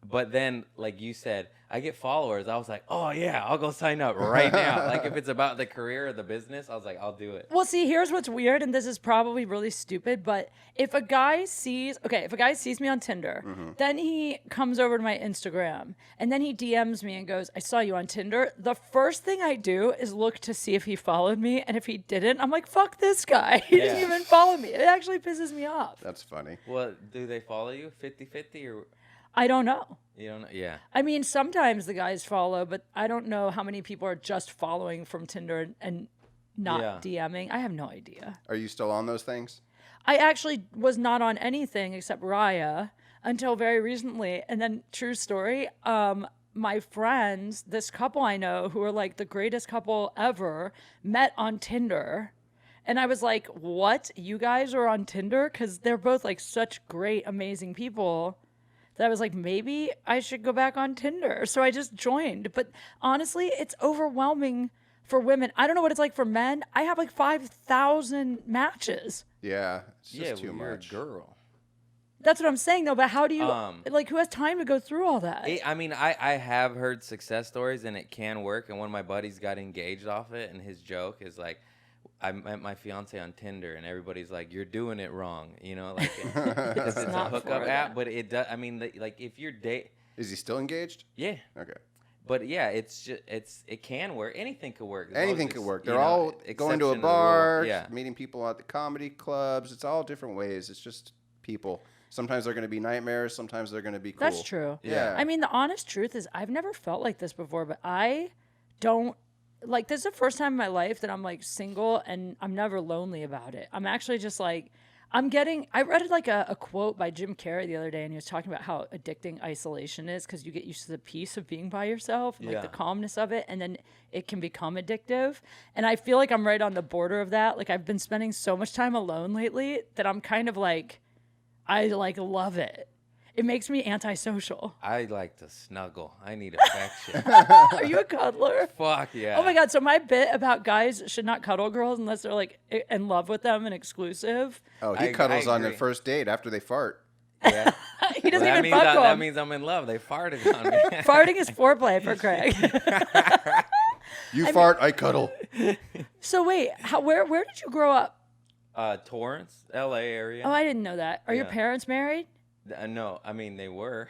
But then, like you said, I get followers. I was like, oh, yeah, I'll go sign up right now. Like, if it's about the career or the business, I was like, I'll do it. Well, see, here's what's weird, and this is probably really stupid, but if a guy sees me on Tinder, then he comes over to my Instagram, and then he DMs me and goes, I saw you on Tinder. The first thing I do is look to see if he followed me, and if he didn't, I'm like, fuck this guy. He didn't Yeah. even follow me. It actually pisses me off. That's funny. Well, do they follow you 50-50 or I don't know. you don't know? Yeah. I mean, sometimes the guys follow, but I don't know how many people are just following from Tinder and not DMing. I have no idea. Are you still on those things? I actually was not on anything except Raya until very recently. And then, true story, my friends, this couple I know who are like the greatest couple ever, met on Tinder. And I was like, what? You guys are on Tinder? Because they're both like such great, amazing people that I was like, maybe I should go back on Tinder. So I just joined. But honestly, it's overwhelming for women. I don't know what it's like for men. I have like 5,000 matches. Yeah, it's just Yeah, too well, you're much. a girl. That's what I'm saying, though. But how do you, like, who has time to go through all that? I mean, I have heard success stories and it can work. And one of my buddies got engaged off it, and his joke is like, I met my fiance on Tinder, and everybody's like, "You're doing it wrong," you know, like because it's a not hookup for app. that. But it does. I mean, like if you're Is he still engaged? yeah. Okay. But yeah, it's just it can work. Anything could work. as long Anything as could it's, work. you They're know, all going to a exception the rule. bar, Yeah. meeting people at the comedy clubs. It's all different ways. It's just people. Sometimes they're going to be nightmares. Sometimes they're going to be cool. That's true. Yeah. I mean, the honest truth is I've never felt like this before, but I don't, like, this is the first time in my life that I'm, like, single, and I'm never lonely about it. I'm actually just, like, I read, like, a quote by Jim Carrey the other day, and he was talking about how addicting isolation is because you get used to the peace of being by yourself, and, like, the Yeah. calmness of it, and then it can become addictive. And I feel like I'm right on the border of that. Like, I've been spending so much time alone lately that I'm kind of, like, I, like, love it. It makes me antisocial. I like to snuggle. I need affection. Are you a cuddler? Fuck yeah. Oh my God. So my bit about guys should not cuddle girls unless they're like in love with them and exclusive. Oh, he I cuddles on the agree. first date after they fart. Yeah. He doesn't that even means fuck that them. means I'm in love. They farted on me. Farting is foreplay for Craig. You fart, I cuddle. So wait, where did you grow up? Torrance, L.A. area. Oh, I didn't know that. Are your Yeah. parents married? No, I mean they were.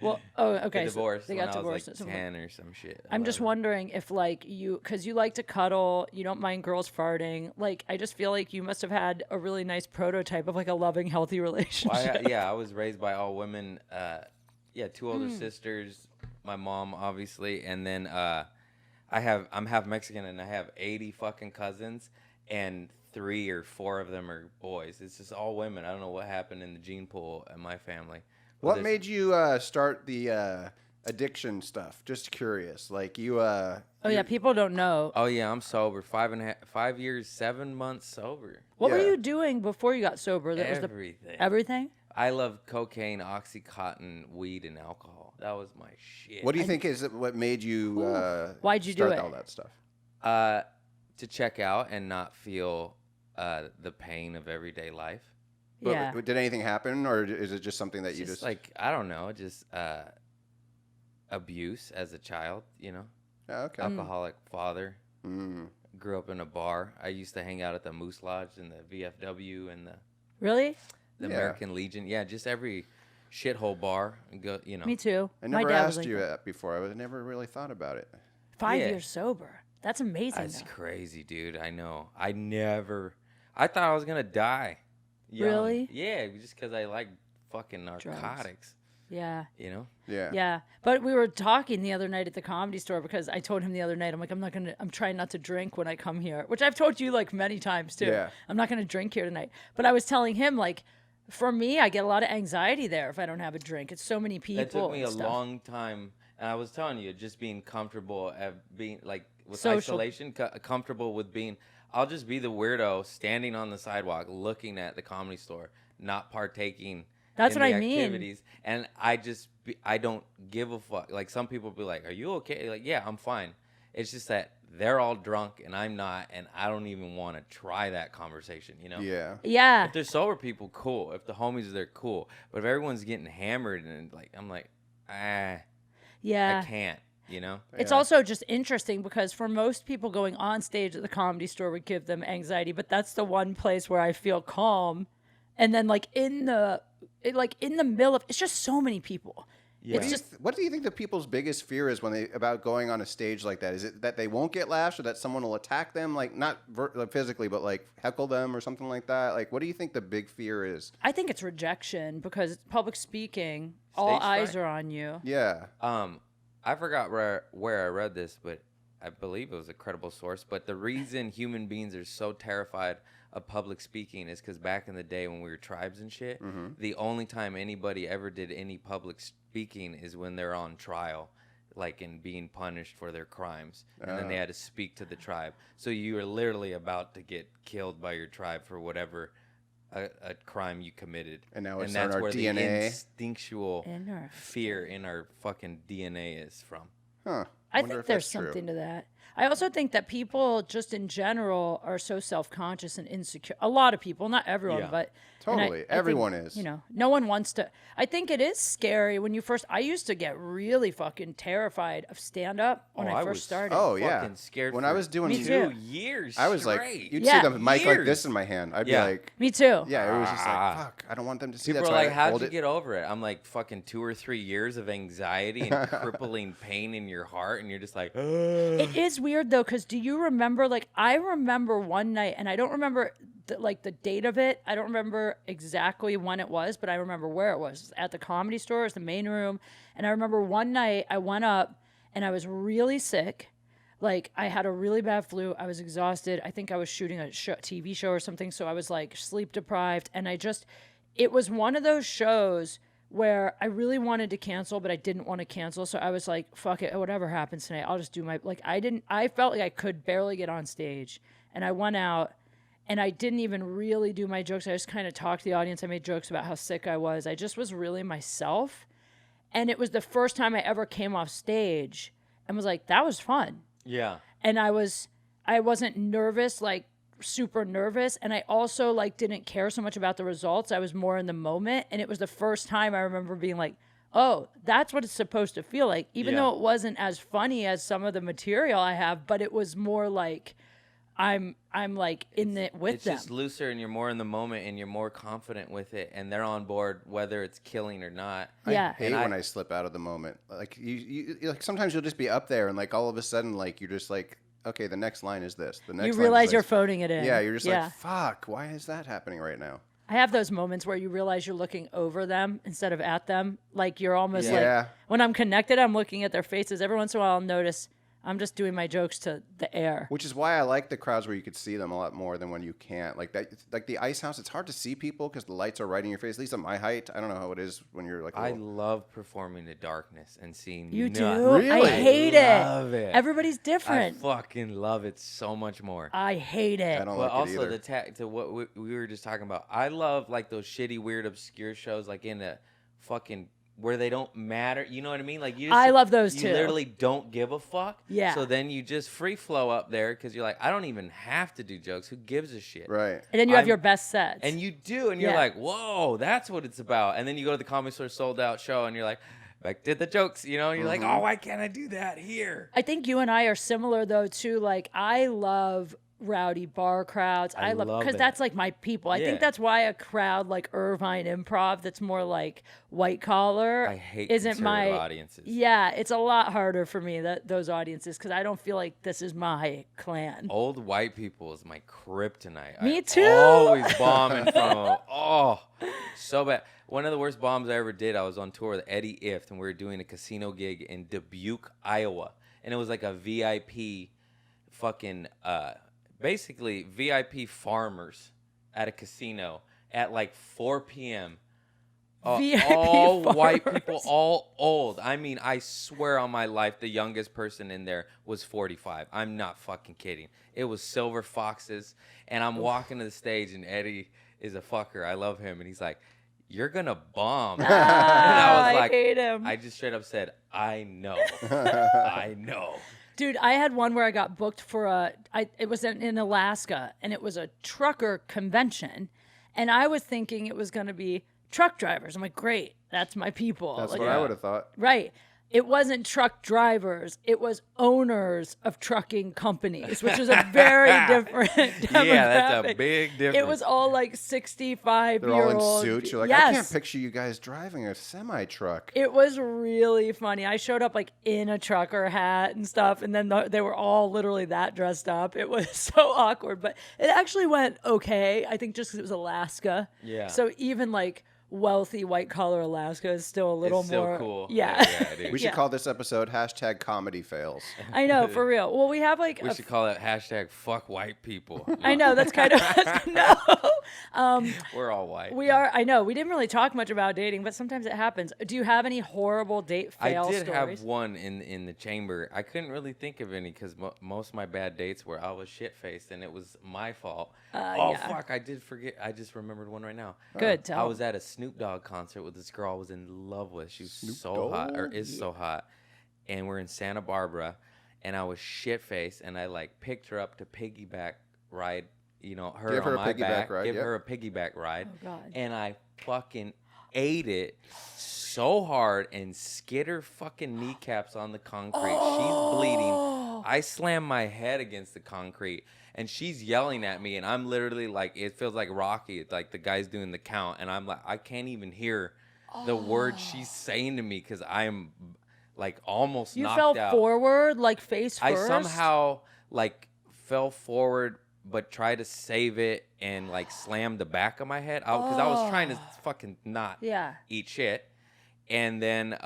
Well, oh, okay. They so divorced they when got I divorced. was at like some 10 point. or some shit. I'm just 11. wondering if like because you like to cuddle, you don't mind girls farting. Like I just feel like you must have had a really nice prototype of like a loving, healthy relationship. Well, I was raised by all women. Two older sisters, my mom obviously, and then I'm half Mexican and I have 80 fucking cousins, and 3 or 4 of them are boys. It's just all women. I don't know what happened in the gene pool in my family. What made you start the addiction stuff? Just curious. Like you. Oh yeah, people don't know. Oh yeah, I'm sober. 5 years, 7 months sober. What were Yeah. you doing before you got sober? That was Everything. everything. I love cocaine, OxyContin, weed, and alcohol. That was my shit. What do you think is what made you? Why'd you do start it? all that stuff? To check out and not feel the pain of everyday life. Yeah. But did anything happen, or is it just something that It's you just just like, I don't know, just abuse as a child, you know? Oh, okay? Alcoholic father. Mm. Grew up in a bar. I used to hang out at the Moose Lodge and the VFW and the Really? Yeah. American Legion. Yeah, just every shithole bar and go, you know. Me too. I My never dad was asked like you that. that before. I never really thought about it. 5 Yeah. years sober. That's amazing. That's though. crazy, dude. I know. I thought I was gonna die. Young. Really? Yeah, just because I like fucking narcotics. Yeah. You know? Yeah. Yeah. But we were talking the other night at the Comedy Store because I told him the other night, I'm like, I'm trying not to drink when I come here, which I've told you like many times too. Yeah. I'm not going to drink here tonight. But I was telling him, like, for me, I get a lot of anxiety there if I don't have a drink. It's so many people. That took me and a stuff. long time. And I was telling you, just being comfortable at being, like, with Social. isolation, comfortable with being, I'll just be the weirdo standing on the sidewalk looking at the Comedy Store, not partaking That's in what the I mean. activities. And I don't give a fuck. Like, some people be like, are you okay? Like, yeah, I'm fine. It's just that they're all drunk and I'm not, and I don't even want to try that conversation, you know? Yeah. Yeah. If they're sober people, cool. If the homies are there, cool. But if everyone's getting hammered and, like, I'm like, Yeah. I can't, you know? It's Yeah. also just interesting because for most people, going on stage at the Comedy Store would give them anxiety, but that's the one place where I feel calm. And then like in the middle of, it's just so many people. Yeah. It's just What do you think the people's biggest fear is about going on a stage like that? Is it that they won't get laughs, or that someone will attack them, like not like physically, but like heckle them or something like that? Like, what do you think the big fear is? I think it's rejection because it's public speaking. All Stage eyes fright. are on you. Yeah. I forgot where I read this, but I believe it was a credible source. But the reason human beings are so terrified of public speaking is because back in the day when we were tribes and shit, the only time anybody ever did any public speaking is when they're on trial, like in being punished for their crimes, and then they had to speak to the tribe. So you are literally about to get killed by your tribe for whatever a crime you committed. And now it's that's on our where DNA. the instinctual In our fear in our fucking DNA is from. Huh. I Wonder think if there's that's true. something to that. I also think that people just in general are so self-conscious and insecure. A lot of people, not everyone, Yeah. but and Totally. think, Everyone is. You know, no one wants to. I think it is scary when you first. I used to get really fucking terrified of stand-up when I first started. Oh yeah. Fucking scared When for I was doing, Me too. 2 years. I was straight. like, you'd Yeah. see the mic like Years. this in my hand. I'd Yeah. be like, Me too. yeah. It was just like, Ah. fuck. I don't want them to see. People That's are why like, I how'd hold you it. get over it? I'm like, fucking 2 or 3 years of anxiety and crippling pain in your heart, and you're just like, It is weird though, because do you remember? Like, I remember one night, and I don't remember the date of it. I don't remember exactly when it was, but I remember where it was. It was at the Comedy Store, it was the main room, and I remember one night I went up, and I was really sick. Like, I had a really bad flu. I was exhausted. I think I was shooting a TV show or something, so I was like sleep deprived, and it was one of those shows where I really wanted to cancel, but I didn't want to cancel. So I was like, fuck it, whatever happens tonight, I'll just do I felt like I could barely get on stage. And I went out and I didn't even really do my jokes. I just kind of talked to the audience. I made jokes about how sick I was. I just was really myself. And it was the first time I ever came off stage and was like, that was fun. yeah. And I wasn't nervous, like super nervous, and I also like didn't care so much about the results. I was more in the moment, and it was the first time I remember being like, oh, that's what it's supposed to feel like, even Yeah. though it wasn't as funny as some of the material I have, but it was more like I'm like in it with It's them. just looser, and you're more in the moment, and you're more confident with it, and they're on board whether it's killing or not. Yeah. I hate when I slip out of the moment. Like you like sometimes you'll just be up there and like all of a sudden like you're just like, okay, the next line is this. The next You line realize is you're this. phoning it in. Yeah, you're just Yeah. like, fuck, why is that happening right now? I have those moments where you realize you're looking over them instead of at them. Like you're almost Yeah. like, when I'm connected, I'm looking at their faces. Every once in a while, I'll notice I'm just doing my jokes to the air. Which is why I like the crowds where you could see them a lot more than when you can't. Like that, like the Ice House, it's hard to see people because the lights are right in your face. At least at my height, I don't know how it is when you're like. a I little- love performing the darkness and seeing You nothing. do? Really? I hate Love it. Everybody's I different. fucking love it so much more. I hate it. I don't But like also it either. to what we were just talking about, I love like those shitty, weird, obscure shows, like in a fucking where they don't matter. You know what I mean? Like you. Just, I love those you too. literally don't give a fuck. Yeah. So then you just free flow up there because you're like, I don't even have to do jokes. Who gives a shit? Right. And then you have I'm- your best sets. And you do, and you're Yeah. like, whoa, that's what it's about. And then you go to the Comedy Store sold out show, and you're like, back to the jokes, you know? And you're like, oh, why can't I do that here? I think you and I are similar though too. Like I love rowdy bar crowds. I love because it. that's like my people. I Yeah. think that's why a crowd like Irvine Improv that's more like white collar I hate isn't conservative my audiences. Yeah, it's a lot harder for me those audiences because I don't feel like this is my clan. Old white people is my kryptonite. Me I too. Always bombing from them. Oh, so bad. One of the worst bombs I ever did, I was on tour with Eddie Ift, and we were doing a casino gig in Dubuque, Iowa. And it was like a VIP fucking, basically VIP farmers at a casino at like 4 p.m. VIP all white farmers. people, all old. I mean, I swear on my life, the youngest person in there was 45. I'm not fucking kidding. It was Silver Foxes, and I'm walking to the stage, and Eddie is a fucker. I love him, and he's like, "You're gonna bomb." And I was like, hate him. I just straight up said, "I know, I know." Dude, I had one where I got booked for it was in Alaska, and it was a trucker convention, and I was thinking it was going to be truck drivers. I'm like, great, that's my people. That's like, what I would have thought. Right. It wasn't truck drivers. It was owners of trucking companies, which is a very different demographic. Yeah, that's a big difference. It was all like 65-year-old. They're all in suits. You're like, yes. I can't picture you guys driving a semi truck. It was really funny. I showed up like in a trucker hat and stuff, and then they were all literally that dressed up. It was so awkward, but it actually went okay. I think just because it was Alaska. Yeah. So even like wealthy white collar Alaska is still a little It's still more cool. Yeah. Dude. We should call this episode #comedy fails. I know, for real. Well, we have like We should call it #fuck white people. I know that's kind of no. We're all white. We are. I know we didn't really talk much about dating, but sometimes it happens. Do you have any horrible date fail I did stories? have one in the chamber. I couldn't really think of any because most of my bad dates were I was shit faced and it was my fault. Yeah. Fuck! I did forget. I just remembered one right now. Good. Tell I me. was at a Snoop Dogg concert with this girl I was in love with. She was Snoop so hot, or Dogg? is so hot, and we're in Santa Barbara, and I was shit faced, and I like picked her up to piggyback ride. You know, her Give her on a my piggyback back, ride, give yep. her a piggyback ride, Oh, God. and I fucking ate it so hard and skid her fucking kneecaps on the concrete. She's bleeding. I slammed my head against the concrete, and she's yelling at me, and I'm literally like, it feels like Rocky. It's like the guy's doing the count, and I'm like, I can't even hear the words she's saying to me because I'm like almost You knocked fell out. forward, like face first. I somehow like fell forward but tried to save it and like slammed the back of my head out because I was trying to fucking not Yeah. eat shit. And then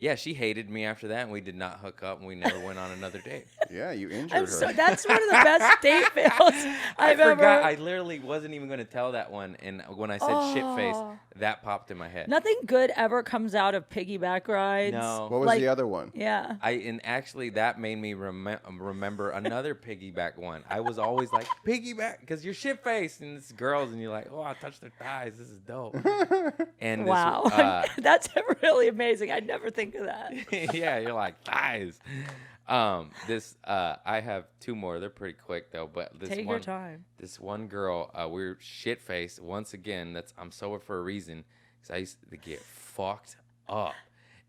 yeah, she hated me after that, and we did not hook up, and we never went on another date. Yeah, you injured her. So that's one of the best date fails I've I ever. forgot. I literally wasn't even going to tell that one, and when I said shit face, that popped in my head. Nothing good ever comes out of piggyback rides. No. What was like- the other one? Yeah. And actually that made me remember another piggyback one. I was always like piggyback because you're shit faced and it's girls and you're like, oh, I touched their thighs. This is dope. And this, Wow. That's really amazing. I'd never think of that. yeah, you're like thighs. I have two more. They're pretty quick though. But this Take one, your time. This one girl, we're shit faced once again. I'm sober for a reason because I used to get fucked up.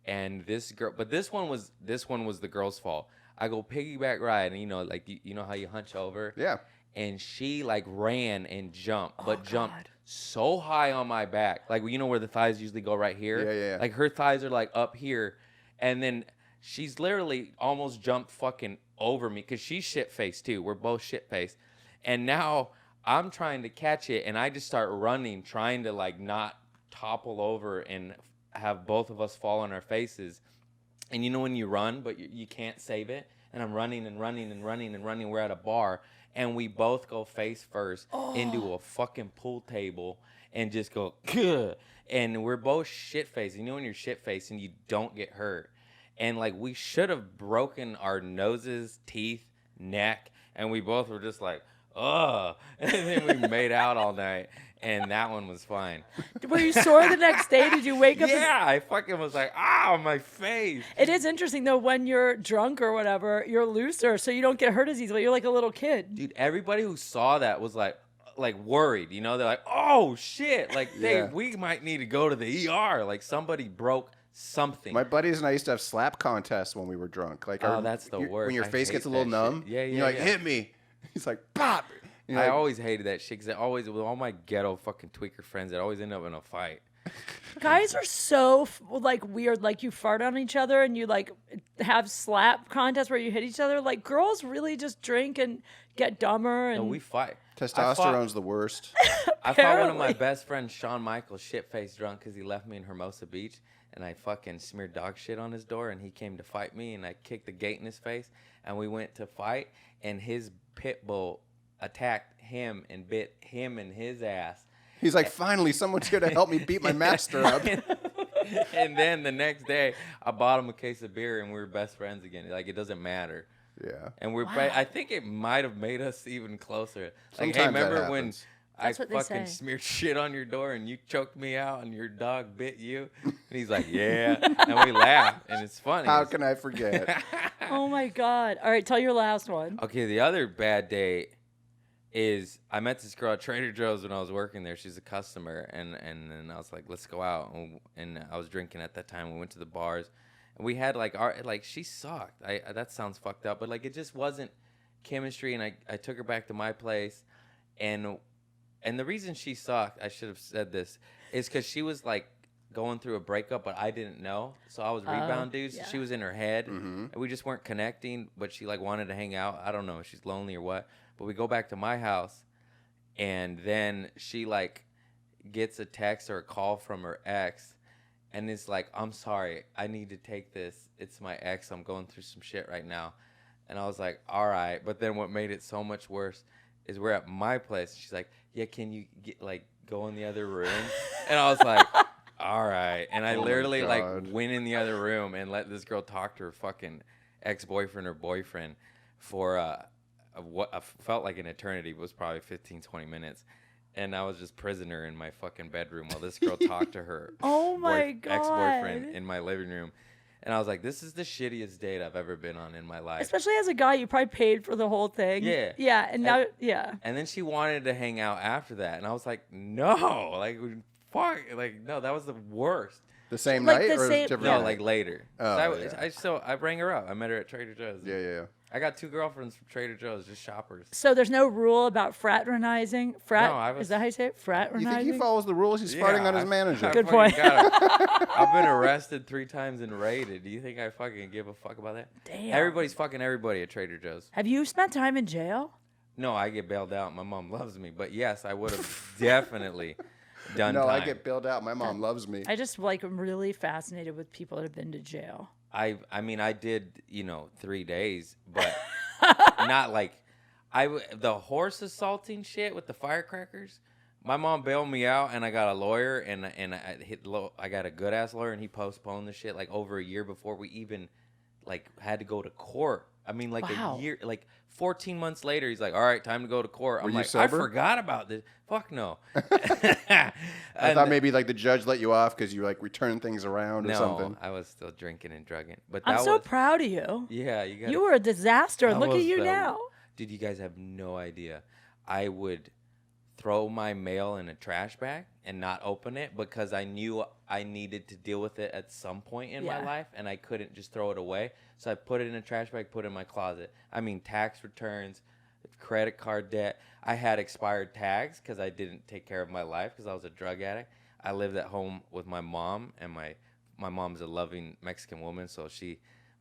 And this girl, but this one was the girl's fault. I go piggyback ride, and like you know how you hunch over. Yeah. And she like ran and jumped, but jumped God. so high on my back, like where the thighs usually go right here. Yeah. Like her thighs are like up here, and then she's literally almost jumped fucking over me because she's shit faced too. We're both shit faced, and now I'm trying to catch it, and I just start running, trying to like not topple over and have both of us fall on our faces. And you know when you run, but you can't save it. And I'm running and running and running and running. We're at a bar, and we both go face first into a fucking pool table and just go, "Gah!" And we're both shit-faced. You know when you're shit-faced and you don't get hurt. And, like, we should have broken our noses, teeth, neck, and we both were just like, ugh. And then we made out all night, and that one was fine. Were you sore the next day? Did you wake up? Yeah, I fucking was like, my face. It is interesting, though, when you're drunk or whatever, you're looser, so you don't get hurt as easily. You're like a little kid. Dude, everybody who saw that was like worried, They're like, oh, shit. Like, Yeah. we might need to go to the ER. Like, somebody broke something. My buddies and I used to have slap contests when we were drunk. Like, Oh, that's the worst. When your I face hate gets a little that numb. shit. Yeah, and you're like, yeah. hit me. He's like, pop. I always hated that shit because always with all my ghetto fucking tweaker friends, it always end up in a fight. Guys are so like weird. Like you fart on each other and you like have slap contests where you hit each other. Like girls really just drink and get dumber. And No, we fight. Testosterone's the worst. I fought one of my Apparently. best friends, Shawn Michaels, shit-faced drunk because he left me in Hermosa Beach, and I fucking smeared dog shit on his door, and he came to fight me, and I kicked the gate in his face, and we went to fight, and his pit bull attacked him and bit him in his ass. He's like, finally, someone's here to help me beat my master up. And then the next day, I bought him a case of beer, and we were best friends again. Like, it doesn't matter. Yeah. And I think it might have made us even closer. Like, Sometimes hey, that remember when happens. That's I what they fucking say. smeared shit on your door and you choked me out and your dog bit you? And he's like, yeah. And we laughed, and it's funny. How can I forget? Oh my God. All right, tell your last one. Okay, the other bad day is I met this girl at Trader Joe's when I was working there. She's a customer, and then I was like, let's go out. And I was drinking at that time. We went to the bars. And we had she sucked. That sounds fucked up, but like it just wasn't chemistry. And I took her back to my place, and the reason she sucked, I should have said this, is because she was like going through a breakup, but I didn't know. So I was rebound dude. So yeah. she was in her head, Mm-hmm. and we just weren't connecting. But she like wanted to hang out. I don't know if she's lonely or what. But we go back to my house, and then she like gets a text or a call from her ex. And it's like, I'm sorry, I need to take this. It's my ex. I'm going through some shit right now. And I was like, all right. But then what made it so much worse is we're at my place. She's like, yeah, can you go in the other room? And I was like, all right. And I Oh my literally God. went in the other room and let this girl talk to her fucking ex-boyfriend or boyfriend for what felt like an eternity. It was probably 15, 20 minutes. And I was just prisoner in my fucking bedroom while this girl talked to her Oh my God. ex-boyfriend in my living room. And I was like, this is the shittiest date I've ever been on in my life. Especially as a guy, you probably paid for the whole thing. Yeah. Yeah. And now, yeah. And then she wanted to hang out after that. And I was like, no. Like, fuck. Like, no, that was the worst. The same Like night the or same- different? No, night? like later. Oh, So yeah. I rang her up. I met her at Trader Joe's. Yeah. I got 2 girlfriends from Trader Joe's, just shoppers. So there's no rule about fraternizing. No, I was- Is that how you say it? You Fraternizing? think he follows the rules? He's farting on his manager. I Good fucking point. I've been arrested 3 times and raided. Do you think I fucking give a fuck about that? Damn. Everybody's fucking everybody at Trader Joe's. Have you spent time in jail? No, I get bailed out. My mom loves me. But yes, I would have definitely done No, time. I get bailed out. My mom loves me. I just like am really fascinated with people that have been to jail. I mean, I did, 3 days, but not like the horse assaulting shit with the firecrackers. My mom bailed me out, and I got a lawyer, and I got a good ass lawyer, and he postponed the shit like over a year before we even like had to go to court. I mean, like Wow. a year, like 14 months later, he's like, "All right, time to go to court." I'm Were you like, sober? "I forgot about this. Fuck no." I thought maybe like the judge let you off because you like returned things around or no, something. I was still drinking and drugging. But I'm that so was, proud of you. yeah, you got. You were a disaster, and That look at was you the- now. Dude, you guys have no idea. I would throw my mail in a trash bag and not open it because I knew I needed to deal with it at some point in my Yeah. life, and I couldn't just throw it away. So I put it in a trash bag, put it in my closet. I mean, tax returns, credit card debt. I had expired tags because I didn't take care of my life because I was a drug addict. I lived at home with my mom, and my mom's a loving Mexican woman, so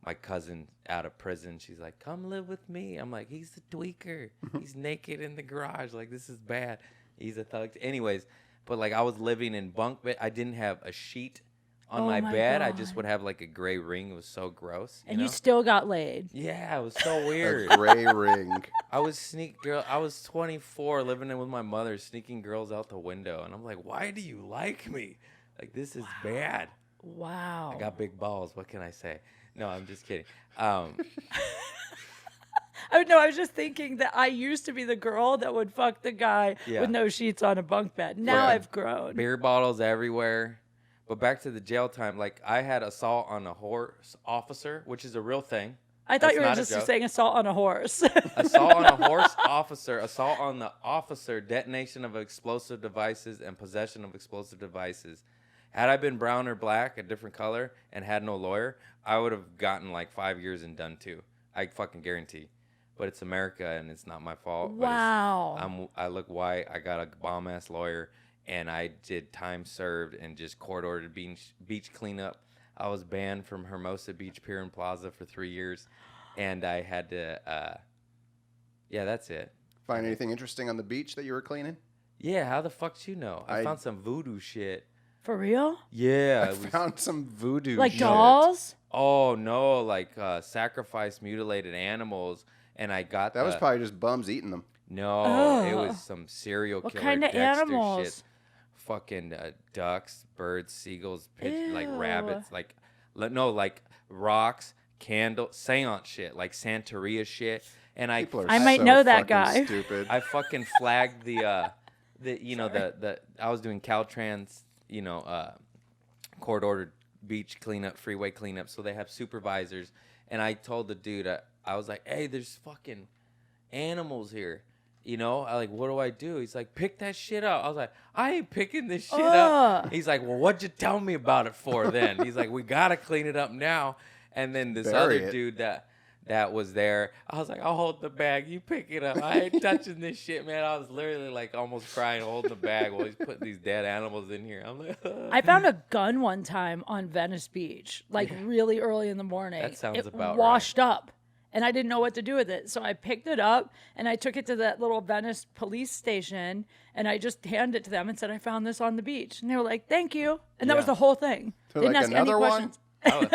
my cousin out of prison, she's like, come live with me. I'm like, he's the tweaker. He's naked in the garage. Like, this is bad. He's a thug. Anyways, but like I was living in bunk bed. I didn't have a sheet on Oh my my bed. I God. just would have like a gray ring. It was so gross. And you know? still got laid. Yeah, it was so A weird. gray ring. I was 24 living in with my mother, sneaking girls out the window. And I'm like, why do you like me? Like, this is bad. Wow. I got big balls. What can I say? No, I'm just kidding. I was just thinking that I used to be the girl that would fuck the guy Yeah. with no sheets on a bunk bed. Now Yeah. I've grown. Beer bottles everywhere. But back to the jail time. Like, I had assault on a horse officer, which is a real thing. I thought That's you were not a just joke. saying assault on a horse. Assault on a horse officer, assault on the officer, detonation of explosive devices, and possession of explosive devices. Had I been brown or black, a different color, and had no lawyer, I would have gotten like 5 years and done too. I fucking guarantee. but it's America and it's not my fault. Wow. I look white. I got a bomb ass lawyer, and I did time served and just court ordered beach cleanup. I was banned from Hermosa Beach Pier and Plaza for 3 years, and I had to. Yeah, that's it. Find anything interesting on the beach that you were cleaning? Yeah, how the fuck you know? I found some voodoo shit. For real? Yeah, I found some voodoo Like shit. dolls? Oh no, like sacrificed mutilated animals, and I got That was probably just bums eating them. No, it Ugh. was some serial What killer kind of Dexter animals? shit. Fucking ducks, birds, seagulls, like rabbits, like rocks, candles, seance shit, like Santeria shit. And I might know that fucking guy. Stupid. I fucking flagged the I was doing Caltrans, court ordered beach cleanup, freeway cleanup, so they have supervisors. And I told the dude, I was like, hey, there's fucking animals here. I like, what do I do? He's like, pick that shit up. I was like, I ain't picking this shit up. He's like, well, what'd you tell me about it for then? He's like, we gotta clean it up now. And then this other dude that was there, I was like, I'll hold the bag. You pick it up. I ain't touching this shit, man. I was literally like almost crying, holding the bag while he's putting these dead animals in here. I'm like, I found a gun one time on Venice Beach, like really early in the morning. That sounds it about washed up, and I didn't know what to do with it. So I picked it up and I took it to that little Venice police station, and I just handed it to them and said, I found this on the beach. And they were like, thank you. And that was the whole thing. They're Didn't like, ask any "Another one?" questions.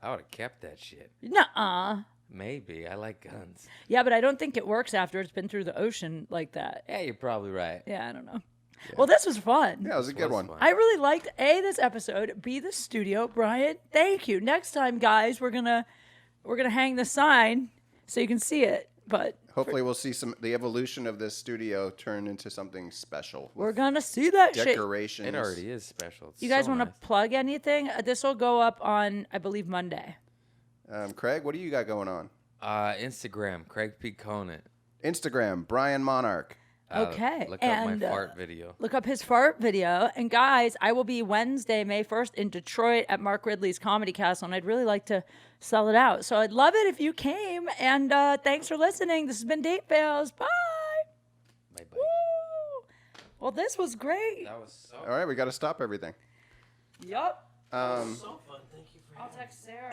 I would have kept that shit. Nuh-uh. Maybe. I like guns. Yeah, but I don't think it works after it's been through the ocean like that. Yeah, you're probably right. Yeah, I don't know. Well, this was fun. Yeah, it was a good one. Fun. I really liked this episode. B, the studio. Brian, thank you. Next time, guys, we're gonna hang the sign so you can see it. But Hopefully we'll see the evolution of this studio turn into something special. we're gonna see that shit. Decorations. It already is special. It's You guys so want to nice. plug anything? This will go up on, I believe, Monday. Craig, what do you got going on? Instagram, Craig P. Conant. Instagram, Brian Monarch. Okay. Look and, up my fart video. Look up his fart video. And guys, I will be Wednesday, May 1st in Detroit at Mark Ridley's Comedy Castle, and I'd really like to sell it out. So I'd love it if you came. And thanks for listening. This has been Date Fails. Bye. Bye-bye. Woo. Well, this was great. That was so All right, we got to stop everything. Yup. so fun. Thank you for I'll text Sarah.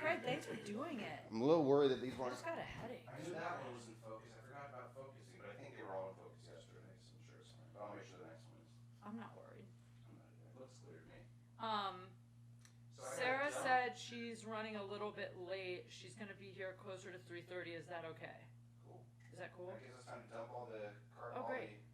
Craig, thanks for doing it. I'm a little worried that these I weren't. just got a headache. I knew that one was in focus. I forgot about focusing, but I think they were all in focus yesterday. So I'm sure it's fine. But I'll make sure the next one is. I'm not worried. It looks clear to me. Sarah said she's running a little bit late. She's going to be here closer to 3:30. Is that okay? Cool. Is that cool? That gives us time to dump all the cart Oh, great. quality